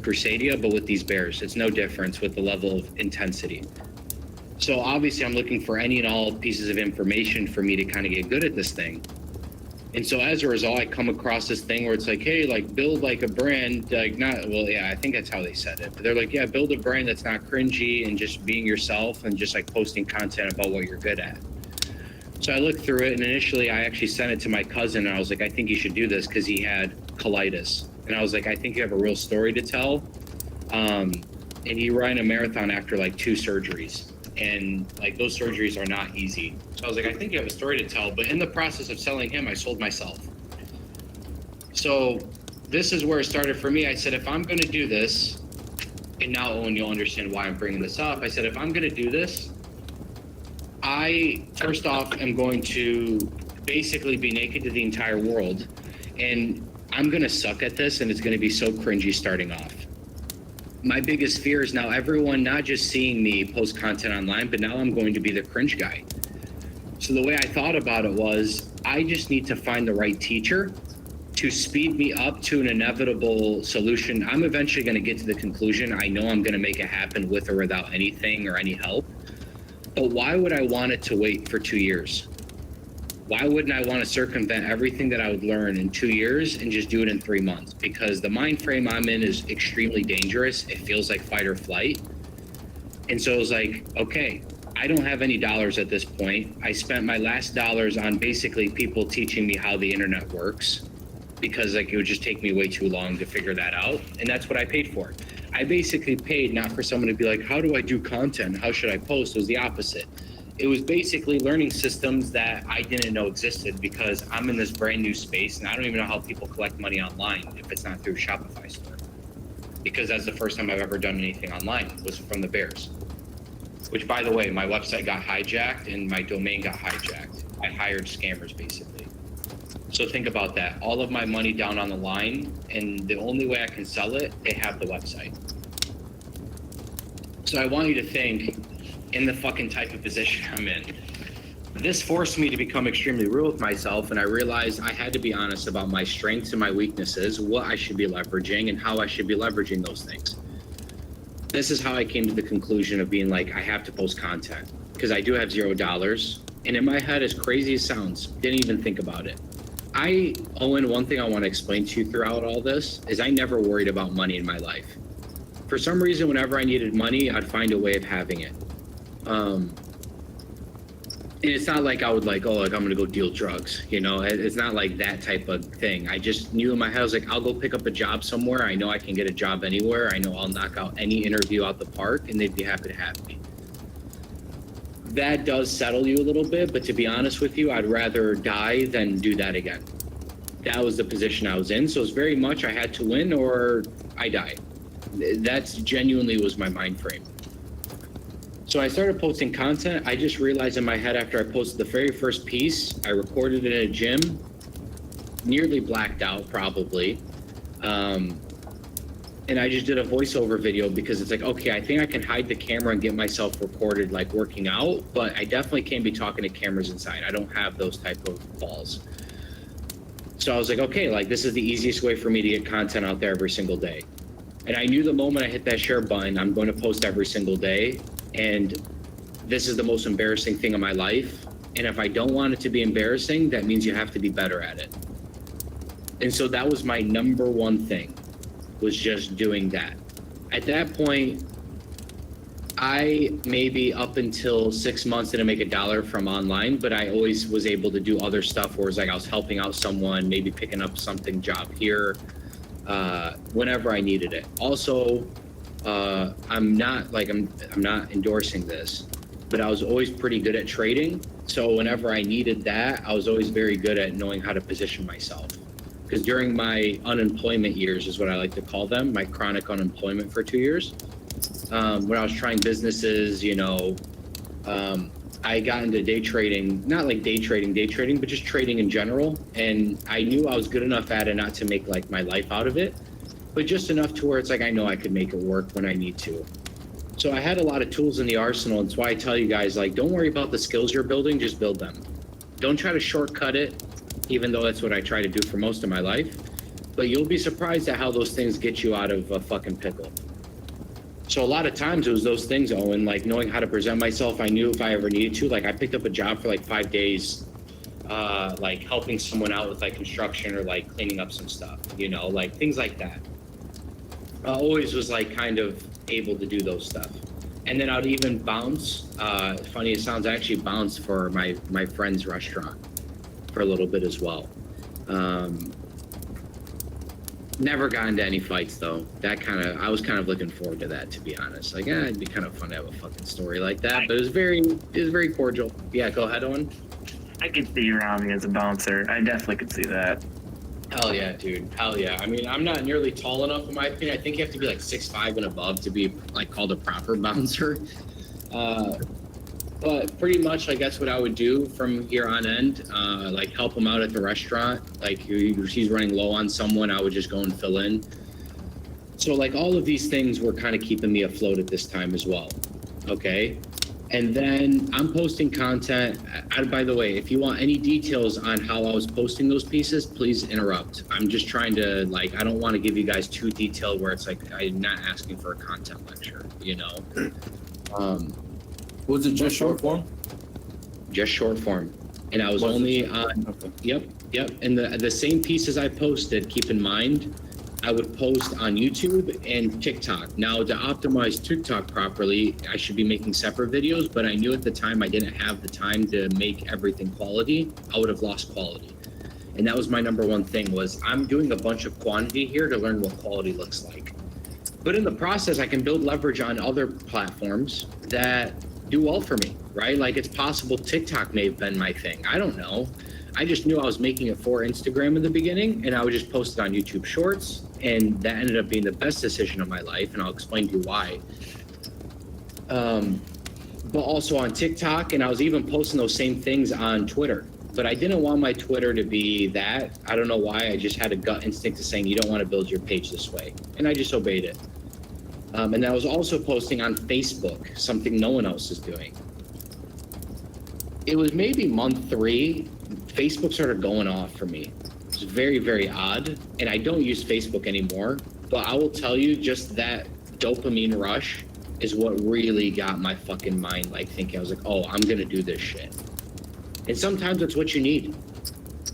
Crusadia, but with these bears. It's no difference with the level of intensity. So obviously I'm looking for any and all pieces of information for me to kind of get good at this thing. And so as a result, I come across this thing where it's like, hey, like build like a brand, like not, well, yeah, I think that's how they said it. But they're like, yeah, build a brand that's not cringy and just being yourself and just like posting content about what you're good at. So I looked through it, and initially I actually sent it to my cousin, and I was like, I think you should do this because he had colitis. And I was like, I think you have a real story to tell. And he ran a marathon after like 2 surgeries. And like those surgeries are not easy. So I was like, I think you have a story to tell. But in the process of selling him, I sold myself. So this is where it started for me. I said, if I'm going to do this, and now Owen, you'll understand why I'm bringing this up. I said, if I'm going to do this, I first off am going to basically be naked to the entire world. And I'm going to suck at this, and it's going to be so cringy starting off. My biggest fear is now everyone not just seeing me post content online, but now I'm going to be the cringe guy. So the way I thought about it was, I just need to find the right teacher to speed me up to an inevitable solution. I'm eventually going to get to the conclusion. I know I'm going to make it happen with or without anything or any help. But why would I want it to wait for 2 years? Why wouldn't I want to circumvent everything that I would learn in 2 years and just do it in 3 months? Because the mind frame I'm in is extremely dangerous. It feels like fight or flight. And so it was like, okay, I don't have any dollars at this point. I spent my last dollars on basically people teaching me how the internet works, because like it would just take me way too long to figure that out. And that's what I paid for. I basically paid not for someone to be like, how do I do content? How should I post? It was the opposite. It was basically learning systems that I didn't know existed, because I'm in this brand new space and I don't even know how people collect money online if it's not through Shopify store. Because that's the first time I've ever done anything online, was from the bears. Which, by the way, my website got hijacked and my domain got hijacked. I hired scammers basically. So think about that. All of my money down on the line, and the only way I can sell it, they have the website. So I want you to think, in the fucking type of position I'm in. This forced me to become extremely real with myself, and I realized I had to be honest about my strengths and my weaknesses, what I should be leveraging and how I should be leveraging those things. This is how I came to the conclusion of being like, I have to post content, because I do have $0. And in my head, as crazy as it sounds, didn't even think about it. Owen, one thing I want to explain to you throughout all this is I never worried about money in my life. For some reason, whenever I needed money, I'd find a way of having it. And it's not like I would like, oh, like I'm gonna go deal drugs, you know. It's not like that type of thing. I just knew in my head, I was like, I'll go pick up a job somewhere. I know I can get a job anywhere. I know I'll knock out any interview out the park and they'd be happy to have me. That does settle you a little bit, but to be honest with you, I'd rather die than do that again. That was the position I was in. So it's very much I had to win or I die. That's genuinely was my mind frame. So I started posting content. I just realized in my head after I posted the very first piece, I recorded it in a gym, nearly blacked out probably. And I just did a voiceover video because it's like, okay, I think I can hide the camera and get myself recorded like working out, but I definitely can't be talking to cameras inside. I don't have those type of balls. So I was like, okay, like this is the easiest way for me to get content out there every single day. And I knew the moment I hit that share button, I'm going to post every single day. And this is the most embarrassing thing in my life. And if I don't want it to be embarrassing, that means you have to be better at it. And so that was my number one thing, was just doing that. At that point, I maybe up until 6 months didn't make $1 from online, but I always was able to do other stuff where it's like I was helping out someone, maybe picking up something job here, whenever I needed it. Also, I'm not endorsing this, but I was always pretty good at trading. So whenever I needed that, I was always very good at knowing how to position myself. Because during my unemployment years is what I like to call them, my chronic unemployment for 2 years, when I was trying businesses, you know, I got into day trading, not like day trading, but just trading in general. And I knew I was good enough at it not to make like my life out of it, but just enough to where it's like I know I could make it work when I need to. So I had a lot of tools in the arsenal. That's why I tell you guys, like, don't worry about the skills you're building, just build them. Don't try to shortcut it, even though that's what I try to do for most of my life. but you'll be surprised at how those things get you out of a fucking pickle. So a lot of times it was those things, Owen, like knowing how to present myself. I knew if I ever needed to, like I picked up a job for like 5 days, like helping someone out with like construction or like cleaning up some stuff, you know, like things like that. I always was like kind of able to do those stuff. And then I'd even bounce, funny it sounds, I actually bounced for my friend's restaurant for a little bit as well. Never got into any fights though. I was kind of looking forward to that, to be honest. Like, it'd be kind of fun to have a fucking story like that. But it was very cordial. Yeah, go ahead, Owen. I could see you around me as a bouncer. I definitely could see that. Hell yeah, dude. Hell yeah. I mean, I'm not nearly tall enough in my opinion. I think you have to be like 6'5" and above to be like called a proper bouncer. But pretty much, like that's what I would do from here on end. Like help him out at the restaurant. Like he's running low on someone, I would just go and fill in. So like all of these things were kind of keeping me afloat at this time as well. Okay. And then I'm posting content. By the way, if you want any details on how I was posting those pieces, please interrupt. I'm just trying to like, I don't want to give you guys too detailed where it's like, I'm not asking for a content lecture, you know? Was it just short form? Just short form. And I was only on, okay. Yep. And the same pieces I posted, keep in mind, I would post on YouTube and TikTok. Now to optimize TikTok properly, I should be making separate videos, but I knew at the time I didn't have the time to make everything quality. I would have lost quality. And that was my number one thing was I'm doing a bunch of quantity here to learn what quality looks like. But in the process, I can build leverage on other platforms that do well for me, right? Like it's possible TikTok may have been my thing. I don't know. I just knew I was making it for Instagram in the beginning and I would just post it on YouTube Shorts. And that ended up being the best decision of my life. And I'll explain to you why. But also on TikTok, and I was even posting those same things on Twitter. But I didn't want my Twitter to be that. I don't know why. I just had a gut instinct to saying you don't want to build your page this way. And I just obeyed it. And I was also posting on Facebook, something no one else is doing. It was maybe month 3, Facebook started going off for me. It's very, very odd. And I don't use Facebook anymore, but I will tell you just that dopamine rush is what really got my fucking mind like thinking. I was like, oh, I'm going to do this shit. And sometimes that's what you need.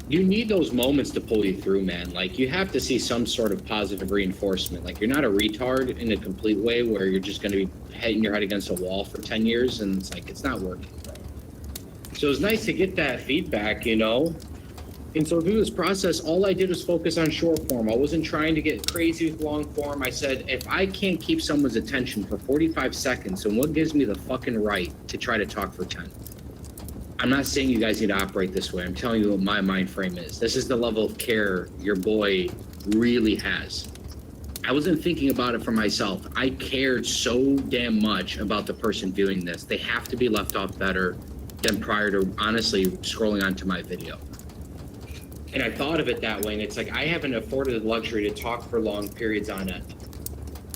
You need those moments to pull you through, man. Like you have to see some sort of positive reinforcement. Like you're not a retard in a complete way where you're just going to be hitting your head against a wall for 10 years and it's like, it's not working, bro. So it's nice to get that feedback, you know? And so through this process, all I did was focus on short form. I wasn't trying to get crazy with long form. I said, if I can't keep someone's attention for 45 seconds, then what gives me the fucking right to try to talk for 10? I'm not saying you guys need to operate this way. I'm telling you what my mind frame is. This is the level of care your boy really has. I wasn't thinking about it for myself. I cared so damn much about the person doing this. They have to be left off better than prior to honestly scrolling onto my video. And I thought of it that way, and it's like I haven't afforded the luxury to talk for long periods on end.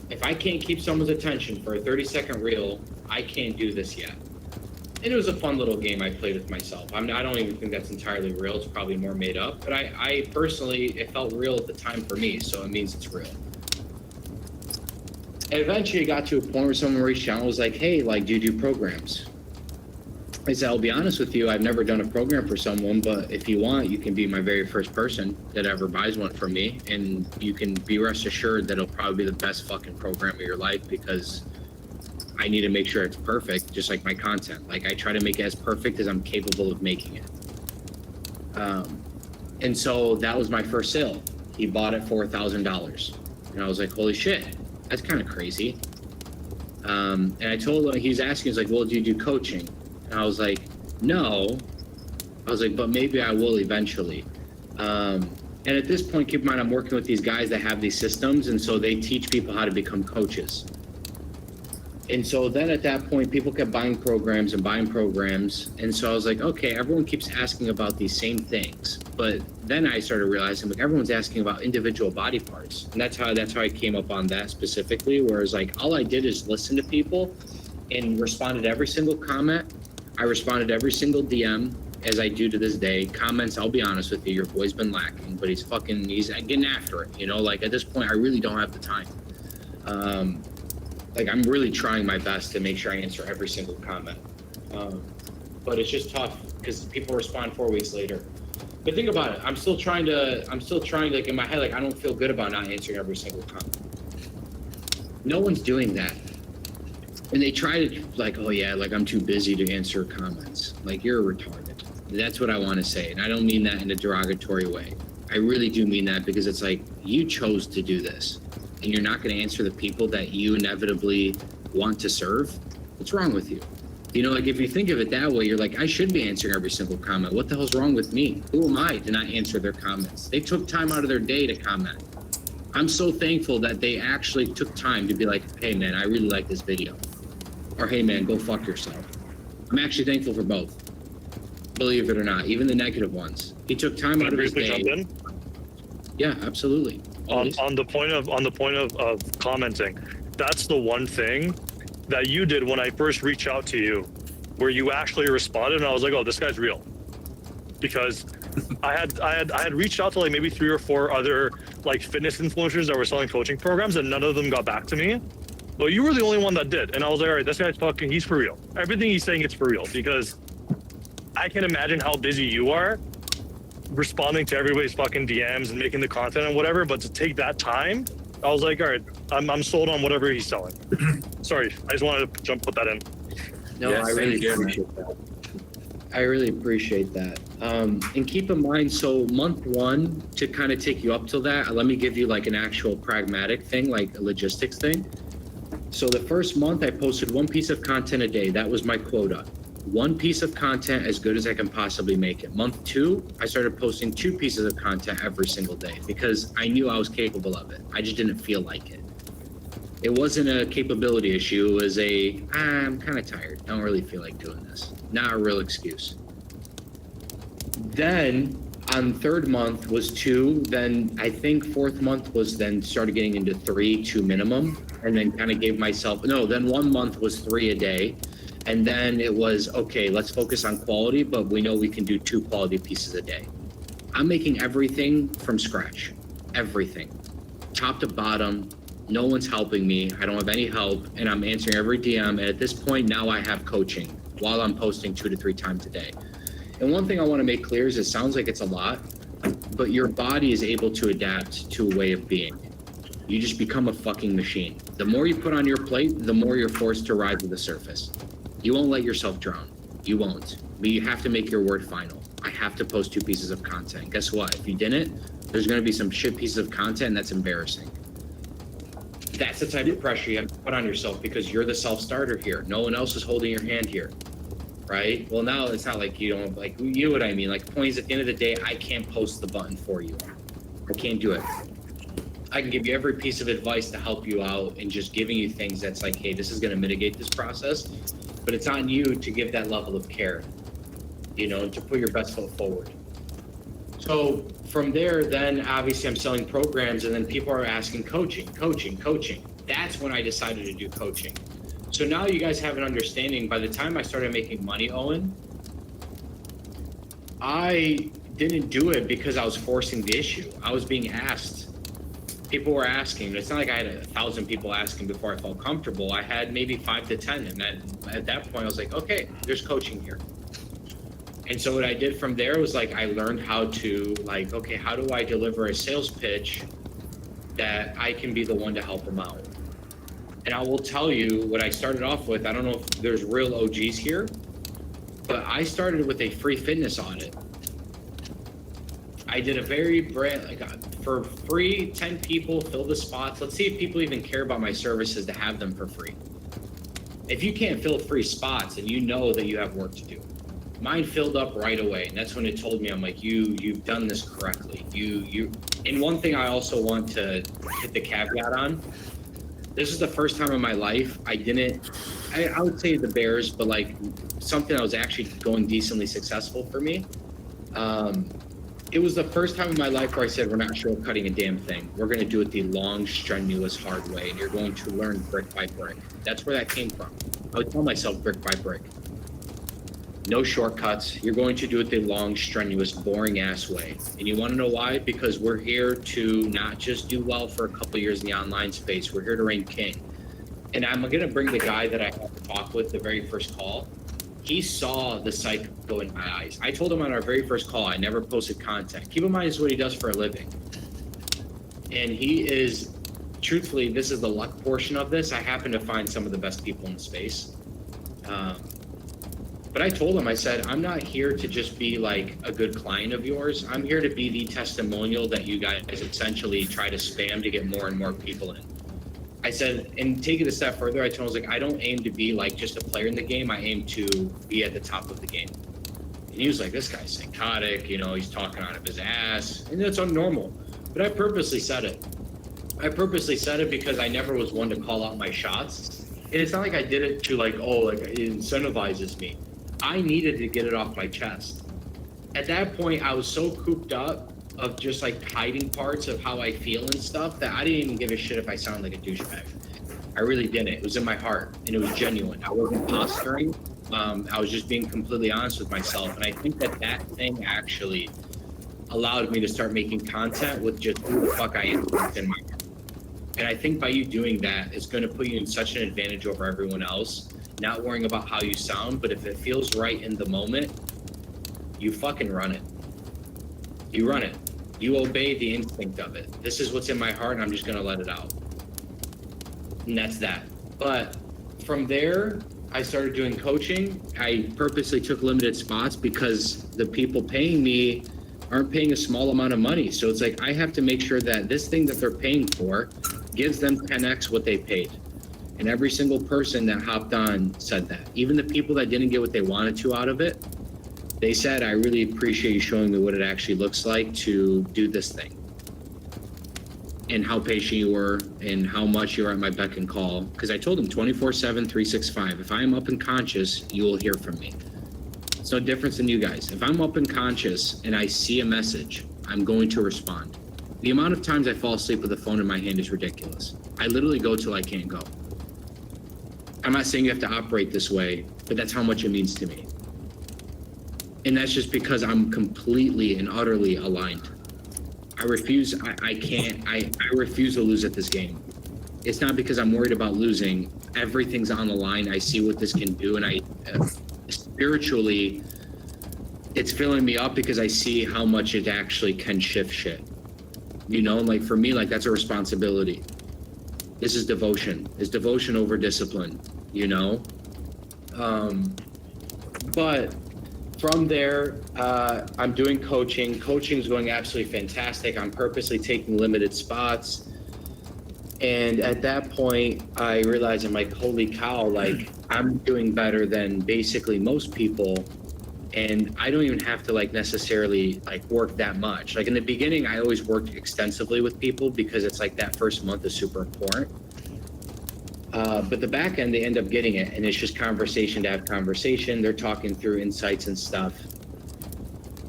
If I can't keep someone's attention for a 30-second reel, I can't do this yet. And it was a fun little game I played with myself. I don't even think that's entirely real. It's probably more made up. But I personally, it felt real at the time for me, so it means it's real. And eventually it got to a point where someone reached out and was like, hey, like, do you do programs? I said, I'll be honest with you, I've never done a program for someone, but if you want, you can be my very first person that ever buys one from me. And you can be rest assured that it'll probably be the best fucking program of your life because I need to make sure it's perfect, just like my content. Like I try to make it as perfect as I'm capable of making it. And so that was my first sale. He bought it for $1,000. And I was like, holy shit, that's kind of crazy. And I told him, he was asking, he's like, well, do you do coaching? And I was like, no. I was like, but maybe I will eventually. And at this point, keep in mind, I'm working with these guys that have these systems. And so they teach people how to become coaches. And so then at that point, people kept buying programs. And so I was like, okay, everyone keeps asking about these same things. But then I started realizing like everyone's asking about individual body parts. And that's how I came up on that specifically. Whereas like all I did is listen to people and responded to every single comment. I responded to every single DM. as I do to this day. Comments, I'll be honest with you, your boy's been lacking, but he's getting after it. You know, like at this point, I really don't have the time. Like I'm really trying my best to make sure I answer every single comment. But it's just tough because people respond 4 weeks later. But think about it. I'm still trying to, like in my head, like I don't feel good about not answering every single comment. No one's doing that. And they try to like, oh yeah, like I'm too busy to answer comments. Like you're retarded. That's what I want to say. And I don't mean that in a derogatory way. I really do mean that because it's like you chose to do this and you're not going to answer the people that you inevitably want to serve. What's wrong with you? You know, like if you think of it that way, you're like, I should be answering every single comment. What the hell's wrong with me? Who am I to not answer their comments? They took time out of their day to comment. I'm so thankful that they actually took time to be like, hey man, I really like this video. Or hey man, go fuck yourself. I'm actually thankful for both. Believe it or not, even the negative ones. He took time out of his day. Yeah, absolutely. On the point of commenting, that's the one thing that you did when I first reached out to you, where you actually responded, and I was like, oh, this guy's real, because I had reached out to like maybe 3 or 4 other like fitness influencers that were selling coaching programs, and none of them got back to me. But you were the only one that did, and I was like, all right, this guy's fucking, he's for real. Everything he's saying, it's for real, because I can imagine how busy you are responding to everybody's fucking DMs and making the content and whatever, but to take that time, I was like, all right, I'm sold on whatever he's selling. Sorry, I just wanted to put that in. No, Yeah, I really same here, appreciate that. I really appreciate that. And keep in mind, so month 1, to kind of take you up till that, let me give you like an actual pragmatic thing, like a logistics thing. So the first month I posted 1 piece of content a day. That was my quota. 1 piece of content as good as I can possibly make it. Month 2, I started posting 2 pieces of content every single day because I knew I was capable of it. I just didn't feel like it. It wasn't a capability issue. It was I'm kind of tired. Don't really feel like doing this. Not a real excuse. Then on 3rd month was 2. Then I think 4th month was then started getting into 3, 2 minimum. And then kind of gave myself, then 1 month was 3 a day. And then it was, okay, let's focus on quality, but we know we can do 2 quality pieces a day. I'm making everything from scratch, everything, top to bottom. No one's helping me. I don't have any help, and I'm answering every DM. And at this point, now I have coaching while I'm posting 2 to 3 times a day. And one thing I want to make clear is it sounds like it's a lot, but your body is able to adapt to a way of being. You just become a fucking machine. The more you put on your plate, the more you're forced to rise to the surface. You won't let yourself drown. You won't. But you have to make your word final. I have to post 2 pieces of content. Guess what? If you didn't, there's going to be some shit pieces of content, and that's embarrassing. That's the type of pressure you have to put on yourself because you're the self-starter here. No one else is holding your hand here, right? Well, now it's not like you don't, like, you know what I mean? Like, the point is, at the end of the day, I can't post the button for you. I can't do it. I can give you every piece of advice to help you out and just giving you things that's like, hey, this is going to mitigate this process, but it's on you to give that level of care, and to put your best foot forward. So from there, then obviously I'm selling programs, and then people are asking coaching. That's when I decided to do coaching. So now you guys have an understanding. By the time I started making money, Owen, I didn't do it because I was forcing the issue. I was being asked. People were asking. It's not like I had 1,000 people asking before I felt comfortable. I had maybe 5 to 10. And then at that point, I was like, okay, there's coaching here. And so what I did from there was like, I learned how to like, okay, how do I deliver a sales pitch that I can be the one to help them out? And I will tell you what I started off with. I don't know if there's real OGs here, but I started with a free fitness audit. I did a very for free, 10 people, fill the spots. Let's see if people even care about my services to have them for free. If you can't fill free spots, then you know that you have work to do. Mine filled up right away, and that's when it told me, I'm like, you've done this correctly. And one thing I also want to hit the caveat on, this is the first time in my life I would say the Bears, but like something that was actually going decently successful for me. It was the first time in my life where I said, we're not shortcutting a damn thing. We're going to do it the long, strenuous, hard way, and you're going to learn brick by brick. That's where that came from. I would tell myself brick by brick. No shortcuts. You're going to do it the long, strenuous, boring ass way. And you want to know why? Because we're here to not just do well for a couple of years in the online space. We're here to reign king. And I'm going to bring the guy that I had to talk with the very first call. He saw the psych go in my eyes. I told him on our very first call, I never posted content. Keep in mind, this is what he does for a living. And he is, truthfully, this is the luck portion of this. I happen to find some of the best people in the space. But I told him, I said, I'm not here to just be like a good client of yours. I'm here to be the testimonial that you guys essentially try to spam to get more and more people in. I said, and take it a step further, I told him, I was like, I don't aim to be like just a player in the game. I aim to be at the top of the game. And he was like, this guy's psychotic, you know, he's talking out of his ass. And that's unnormal. But I purposely said it. I purposely said it because I never was one to call out my shots. And it's not like I did it to like, oh, like it incentivizes me. I needed to get it off my chest. At that point, I was so cooped up of just like hiding parts of how I feel and stuff that I didn't even give a shit if I sound like a douchebag. I really didn't. It was in my heart and it was genuine. I wasn't posturing. I was just being completely honest with myself. And I think that that thing actually allowed me to start making content with just who the fuck I am in my heart. And I think by you doing that, it's going to put you in such an advantage over everyone else, not worrying about how you sound, but if it feels right in the moment, you fucking run it. You run it. You obey the instinct of it. This is what's in my heart, and I'm just going to let it out. And that's that. But from there, I started doing coaching. I purposely took limited spots because the people paying me aren't paying a small amount of money. So it's like I have to make sure that this thing that they're paying for gives them 10x what they paid. And every single person that hopped on said that. Even the people that didn't get what they wanted to out of it, they said, I really appreciate you showing me what it actually looks like to do this thing. And how patient you were and how much you were at my beck and call. Because I told them 24/7, 365. If I am up and conscious, you will hear from me. It's no difference than you guys. If I'm up and conscious and I see a message, I'm going to respond. The amount of times I fall asleep with the phone in my hand is ridiculous. I literally go till I can't go. I'm not saying you have to operate this way, but that's how much it means to me. And that's just because I'm completely and utterly aligned. I refuse to lose at this game. It's not because I'm worried about losing. Everything's on the line. I see what this can do. And spiritually, it's filling me up because I see how much it actually can shift shit. You know, like for me, like that's a responsibility. This is devotion. It's devotion over discipline, you know? But from there, I'm doing coaching. Coaching's going absolutely fantastic. I'm purposely taking limited spots. And at that point, I realized I'm like, holy cow, like I'm doing better than basically most people. And I don't even have to like necessarily like work that much. Like in the beginning, I always worked extensively with people because it's like that first month is super important. But the back end, they end up getting it. And it's just conversation to have conversation. They're talking through insights and stuff.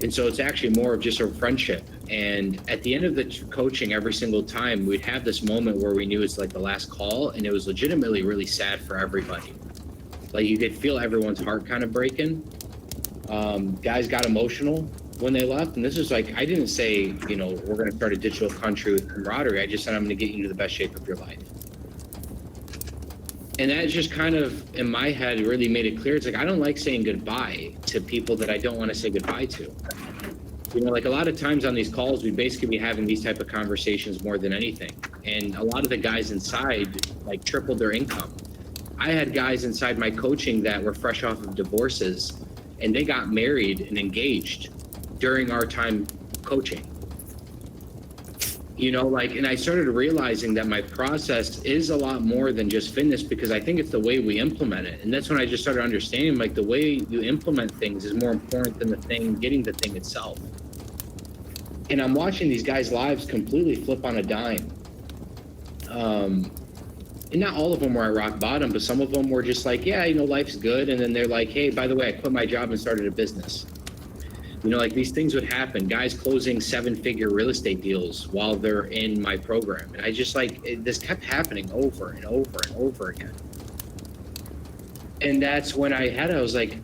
And so it's actually more of just a friendship. And at the end of the coaching, every single time we'd have this moment where we knew it's like the last call. And it was legitimately really sad for everybody. Like you could feel everyone's heart kind of breaking. Guys got emotional when they left. And this is like, I didn't say, you know, we're going to start a digital country with camaraderie. I just said, I'm going to get you into the best shape of your life. And that just kind of, in my head, really made it clear. It's like, I don't like saying goodbye to people that I don't want to say goodbye to. You know, like a lot of times on these calls, we basically be having these type of conversations more than anything. And a lot of the guys inside like tripled their income. I had guys inside my coaching that were fresh off of divorces and they got married and engaged during our time coaching. You know, like, and I started realizing that my process is a lot more than just fitness because I think it's the way we implement it. And that's when I just started understanding like the way you implement things is more important than the thing, getting the thing itself. And I'm watching these guys' lives completely flip on a dime. And not all of them were at rock bottom, but some of them were just like, yeah, you know, life's good. And then they're like, hey, by the way, I quit my job and started a business. You know, like these things would happen. Guys closing 7-figure real estate deals while they're in my program. And I just like, this kept happening over and over and over again. And that's when I was like,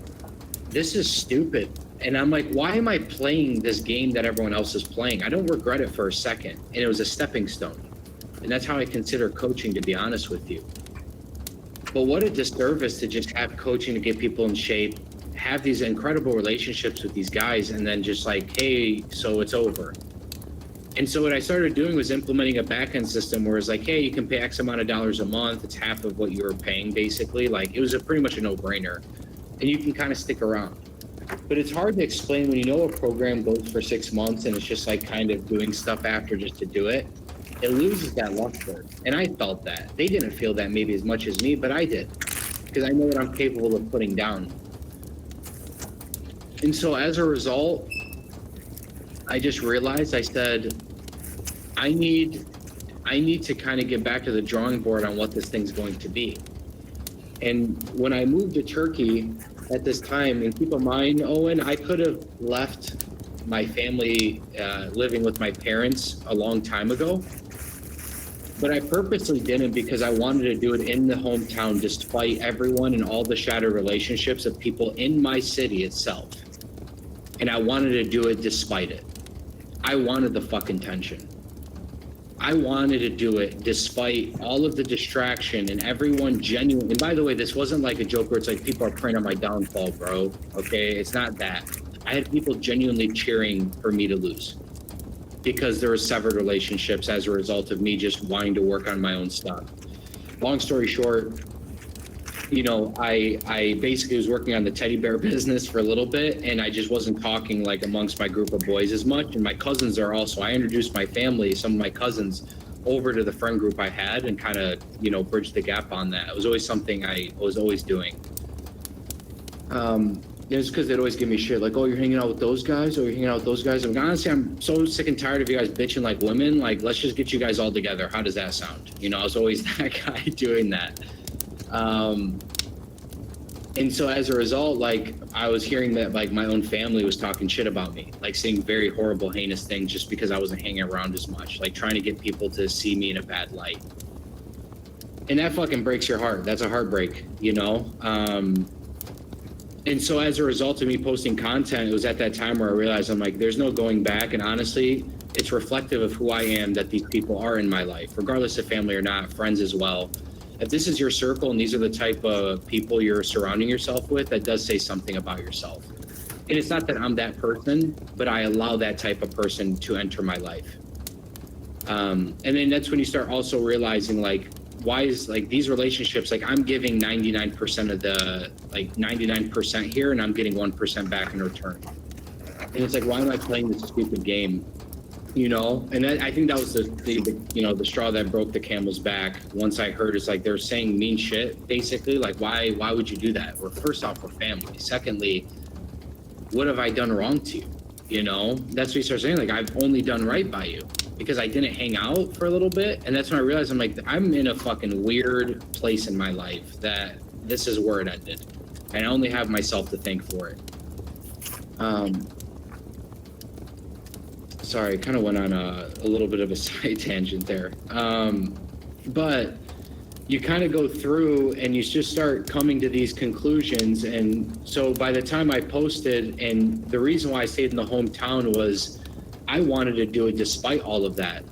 this is stupid. And I'm like, why am I playing this game that everyone else is playing? I don't regret it for a second. And it was a stepping stone. And that's how I consider coaching, to be honest with you. But what a disservice to just have coaching to get people in shape, have these incredible relationships with these guys, and then just like, hey, so it's over. And so what I started doing was implementing a back-end system where it's like, hey, you can pay X amount of dollars a month. It's half of what you were paying, basically. Like, it was pretty much a no-brainer. And you can kind of stick around. But it's hard to explain when you know a program goes for 6 months and it's just like kind of doing stuff after just to do it. It loses that luster. And I felt that. They didn't feel that maybe as much as me, but I did. Because I know what I'm capable of putting down. And so as a result, I just realized, I said, I need to kind of get back to the drawing board on what this thing's going to be. And when I moved to Turkey at this time, and keep in mind, Owen, I could have left my family living with my parents a long time ago, but I purposely didn't because I wanted to do it in the hometown despite everyone and all the shattered relationships of people in my city itself. And I wanted to do it despite it. I wanted the fucking tension. I wanted to do it despite all of the distraction and everyone genuine. And by the way, this wasn't like a joke where it's like people are praying on my downfall, bro. Okay, it's not that. I had people genuinely cheering for me to lose because there were severed relationships as a result of me just wanting to work on my own stuff. Long story short, you know, I basically was working on the teddy bear business for a little bit, and I just wasn't talking like amongst my group of boys as much. And my cousins are also, I introduced my family, some of my cousins, over to the friend group I had and kind of, you know, bridged the gap on that. It was always something I was always doing. It's because they'd always give me shit like, oh, you're hanging out with those guys, or you're hanging out with those guys. I'm like, honestly, I'm so sick and tired of you guys bitching like women. Like, let's just get you guys all together. How does that sound? You know, I was always that guy doing that. And so as a result, like, I was hearing that like my own family was talking shit about me, like saying very horrible, heinous things just because I wasn't hanging around as much, like trying to get people to see me in a bad light. And that fucking breaks your heart. That's a heartbreak, you know? And so as a result of me posting content, it was at that time where I realized I'm like, there's no going back. And honestly, it's reflective of who I am that these people are in my life, regardless of family or not, friends as well. If this is your circle and these are the type of people you're surrounding yourself with, that does say something about yourself. And it's not that I'm that person, but I allow that type of person to enter my life. And then that's when you start also realizing like, why is like these relationships, like I'm giving 99% of the, like 99% here and I'm getting 1% back in return. And it's like, why am I playing this stupid game? You know, and I think that was the you know, the straw that broke the camel's back. Once I heard it's like they're saying mean shit, basically, like why would you do that? Well, first off, we're family. Secondly, what have I done wrong to you? You know, that's what you start saying. Like I've only done right by you because I didn't hang out for a little bit, and that's when I realized I'm like I'm in a fucking weird place in my life that this is where it ended, and I only have myself to thank for it. Sorry, kind of went on a little bit of a side tangent there. But you kind of go through and you just start coming to these conclusions. And so by the time I posted, and the reason why I stayed in the hometown was I wanted to do it despite all of that.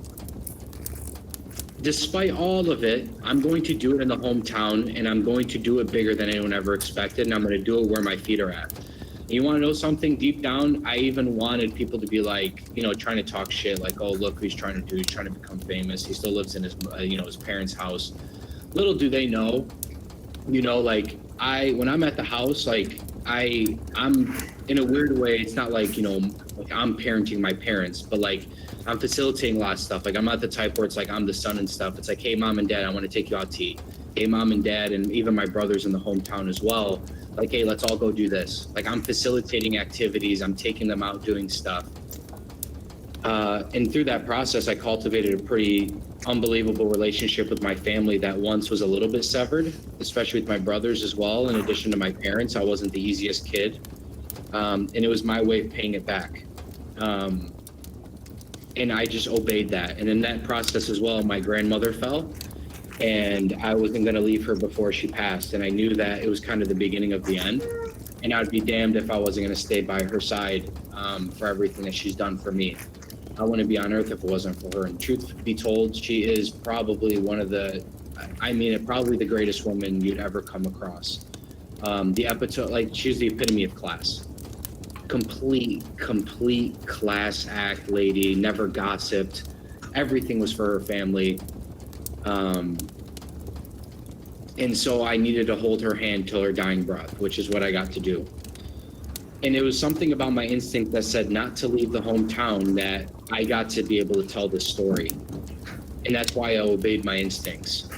Despite all of it, I'm going to do it in the hometown and I'm going to do it bigger than anyone ever expected. And I'm going to do it where my feet are at. You want to know something? Deep down, I even wanted people to be like, you know, trying to talk shit, like, oh, look what he's trying to do. He's trying to become famous. He still lives in his, you know, his parents' house. Little do they know, you know, like when I'm at the house, like I'm in a weird way. It's not like, you know, like I'm parenting my parents, but like I'm facilitating a lot of stuff. Like I'm not the type where it's like I'm the son and stuff. It's like, hey, mom and dad, I want to take you out to eat. Hey, mom and dad, and even my brothers in the hometown as well. Like, hey, let's all go do this. Like I'm facilitating activities. I'm taking them out doing stuff. And through that process, I cultivated a pretty unbelievable relationship with my family that once was a little bit severed, especially with my brothers as well. In addition to my parents, I wasn't the easiest kid. And it was my way of paying it back. And I just obeyed that. And in that process as well, my grandmother fell. And I wasn't going to leave her before she passed. And I knew that it was kind of the beginning of the end. and I'd be damned if I wasn't going to stay by her side for everything that she's done for me. I wouldn't be on earth if it wasn't for her. And truth be told, she is probably probably the greatest woman you'd ever come across. The epitome, like, she's the epitome of class. Complete class act lady, never gossiped. Everything was for her family. And so I needed to hold her hand till her dying breath, which is what I got to do. And it was something about my instinct that said not to leave the hometown that I got to be able to tell this story. And that's why I obeyed my instincts.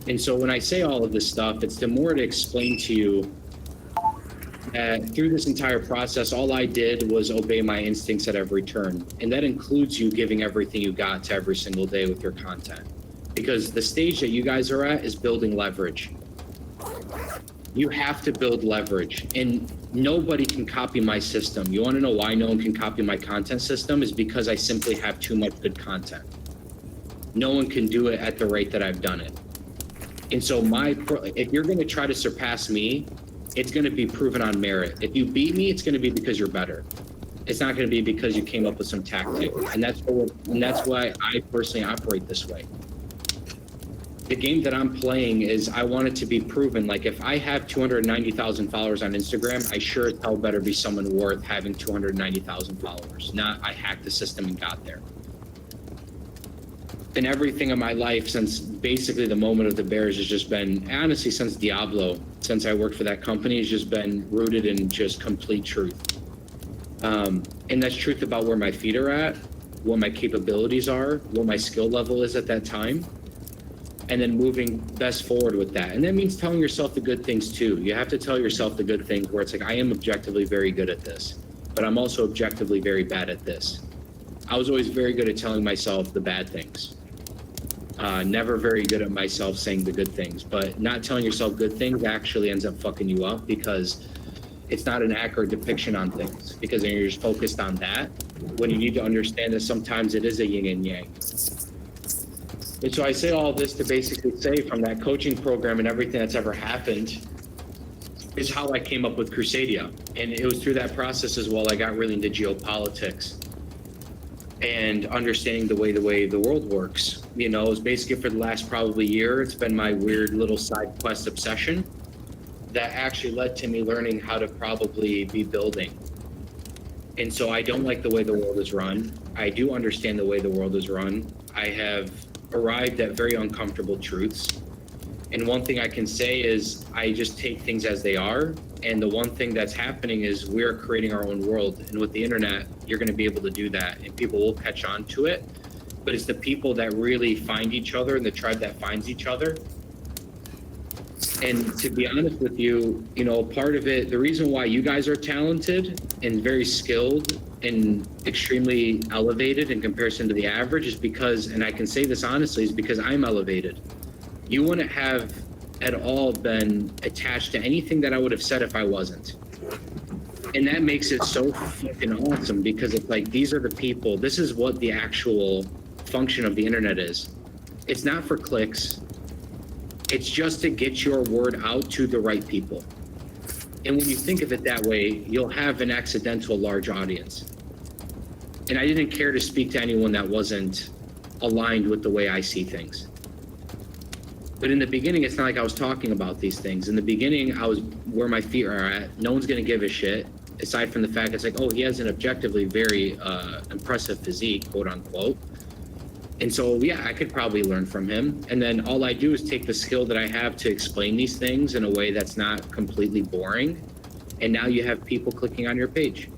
And so when I say all of this stuff, it's to more to explain to you that through this entire process, all I did was obey my instincts at every turn. And that includes you giving everything you got to every single day with your content. Because the stage that you guys are at is building leverage. You have to build leverage, and nobody can copy my system. You want to know why no one can copy my content system? Is because I simply have too much good content. No one can do it at the rate that I've done it. And so if you're going to try to surpass me, it's going to be proven on merit. If you beat me, it's going to be because you're better. It's not going to be because you came up with some tactic. And that's why I personally operate this way. The game that I'm playing is I want it to be proven. Like, if I have 290,000 followers on Instagram, I sure as hell better be someone worth having 290,000 followers, not I hacked the system and got there. And everything in my life since basically the moment of the Bears has just been, honestly, since Diablo, since I worked for that company, has just been rooted in just complete truth. And that's truth about where my feet are at, what my capabilities are, what my skill level is at that time. And then moving best forward with that. And that means telling yourself the good things too. You have to tell yourself the good things where it's like, I am objectively very good at this, but I'm also objectively very bad at this. I was always very good at telling myself the bad things. Never very good at myself saying the good things, but not telling yourself good things actually ends up fucking you up because it's not an accurate depiction on things, because then you're just focused on that when you need to understand that sometimes it is a yin and yang. And so I say all this to basically say, from that coaching program and everything that's ever happened, is how I came up with Crusadia. And it was through that process as well I got really into geopolitics and understanding the way the world works. You know, it was basically for the last probably year, it's been my weird little side quest obsession that actually led to me learning how to probably be building. And so I don't like the way the world is run. I do understand the way the world is run. I have arrived at very uncomfortable truths. And one thing I can say is I just take things as they are. And the one thing that's happening is we're creating our own world. And with the internet, you're going to be able to do that and people will catch on to it. But it's the people that really find each other and the tribe that finds each other. And to be honest with you, you know, part of it, the reason why you guys are talented and very skilled and extremely elevated in comparison to the average is because, and I can say this honestly, is because I'm elevated. You wouldn't have at all been attached to anything that I would have said if I wasn't. And that makes it so fucking awesome, because it's like, these are the people, this is what the actual function of the internet is. It's not for clicks. It's just to get your word out to the right people. And when you think of it that way, you'll have an accidental large audience. And I didn't care to speak to anyone that wasn't aligned with the way I see things. But in the beginning, it's not like I was talking about these things. In the beginning, I was where my feet are at. No one's going to give a shit, aside from the fact it's like, oh, he has an objectively very impressive physique, quote unquote. And so, yeah, I could probably learn from him. And then all I do is take the skill that I have to explain these things in a way that's not completely boring. And now you have people clicking on your page.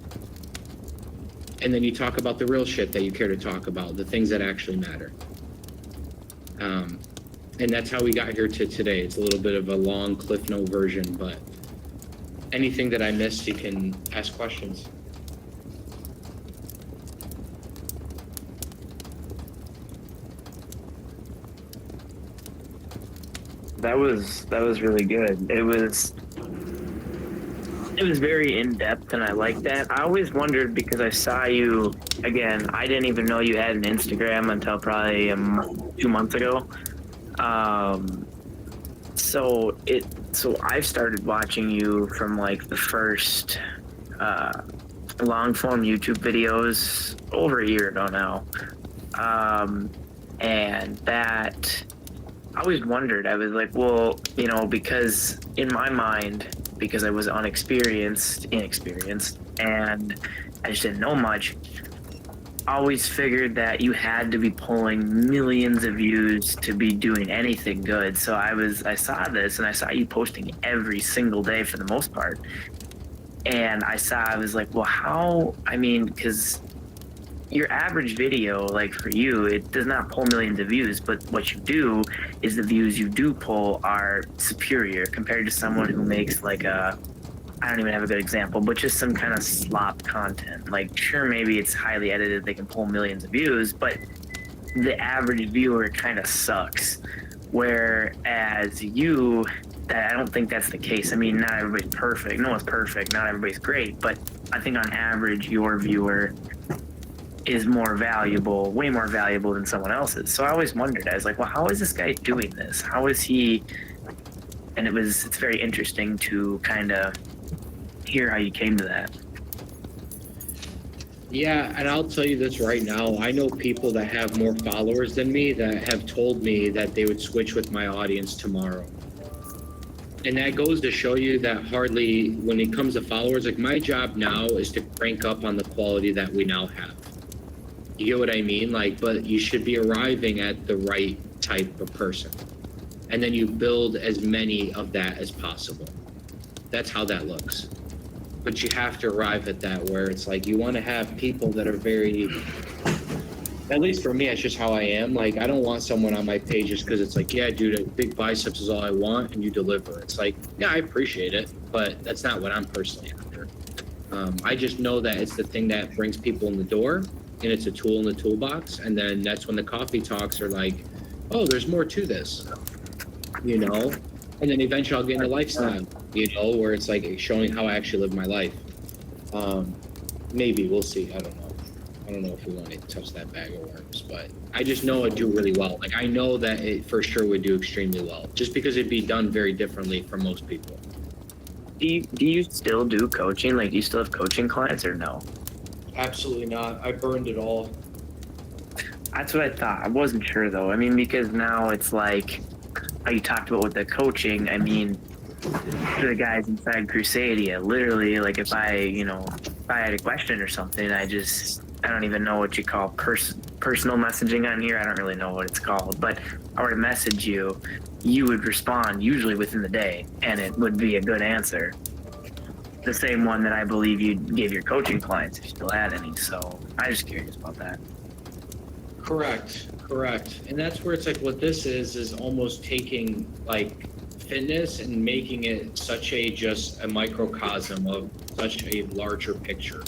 And then you talk about the real shit that you care to talk about, the things that actually matter. And that's how we got here to today. It's a little bit of a long Cliff Note version, but anything that I missed, you can ask questions. That was really good. It was very in-depth, and I like that. I always wondered, because I saw you, again, I didn't even know you had an Instagram until probably 2 months ago. So I've started watching you from like the first long form YouTube videos over a year ago now. And that I always wondered, I was like, well, you know, because in my mind, because I was inexperienced, and I just didn't know much, I always figured that you had to be pulling millions of views to be doing anything good. So I saw this and I saw you posting every single day for the most part. And I was like, well, how, I mean, because your average video, like for you, it does not pull millions of views, but what you do is the views you do pull are superior compared to someone who makes like I don't even have a good example, but just some kind of slop content. Like, sure, maybe it's highly edited, they can pull millions of views, but the average viewer kind of sucks. Whereas you, that I don't think that's the case. I mean, not everybody's perfect. No one's perfect. Not everybody's great, but I think on average, your viewer is more valuable, way more valuable than someone else's. So I always wondered, I was like, well, how is this guy doing this? How is he? And it's very interesting to kind of hear how you came to that. Yeah, and I'll tell you this right now. I know people that have more followers than me that have told me that they would switch with my audience tomorrow. And that goes to show you that hardly, when it comes to followers, like my job now is to crank up on the quality that we now have. You get what I mean? Like, but you should be arriving at the right type of person. And then you build as many of that as possible. That's how that looks. But you have to arrive at that where it's like you want to have people that are very, at least for me, it's just how I am. Like, I don't want someone on my page just because it's like, yeah, dude, big biceps is all I want, and you deliver. It's like, yeah, I appreciate it, but that's not what I'm personally after. I just know that it's the thing that brings people in the door, and it's a tool in the toolbox. And then that's when the coffee talks are like, oh, there's more to this, you know? And then eventually I'll get into lifestyle, you know, where it's like showing how I actually live my life. Maybe, we'll see. I don't know. I don't know if we want to touch that bag of worms, but I just know it do really well. Like, I know that it for sure would do extremely well, just because it'd be done very differently from most people. Do you still do coaching? Like, do you still have coaching clients or no? Absolutely not. I burned it all. That's what I thought. I wasn't sure though. I mean, because now it's like how you talked about with the coaching. I mean, for the guys inside Crusadia, literally, like if I had a question or something, I don't even know what you call personal messaging on here. I don't really know what it's called, but I were to message you, you would respond usually within the day, and it would be a good answer. The same one that I believe you gave your coaching clients if you still had any. So I'm just curious about that. Correct. And that's where it's like what this is almost taking like fitness and making it just a microcosm of such a larger picture.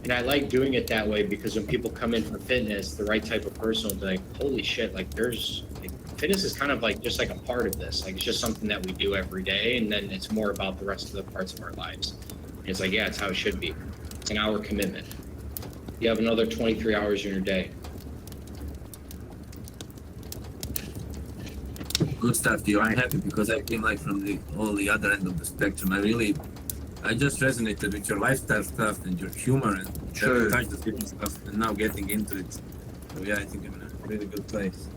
And I like doing it that way because when people come in for fitness, the right type of person will be like, holy shit, like fitness is kind of like just like a part of this. Like it's just something that we do every day, and then it's more about the rest of the parts of our lives. And it's like, yeah, it's how it should be. It's an hour commitment. You have another 23 hours in your day. Good stuff, Theo. I'm happy because I came like from all the other end of the spectrum. I just resonated with your lifestyle stuff and your humor and touch the fitness stuff, and now getting into it. So yeah, I think I'm in a really good place.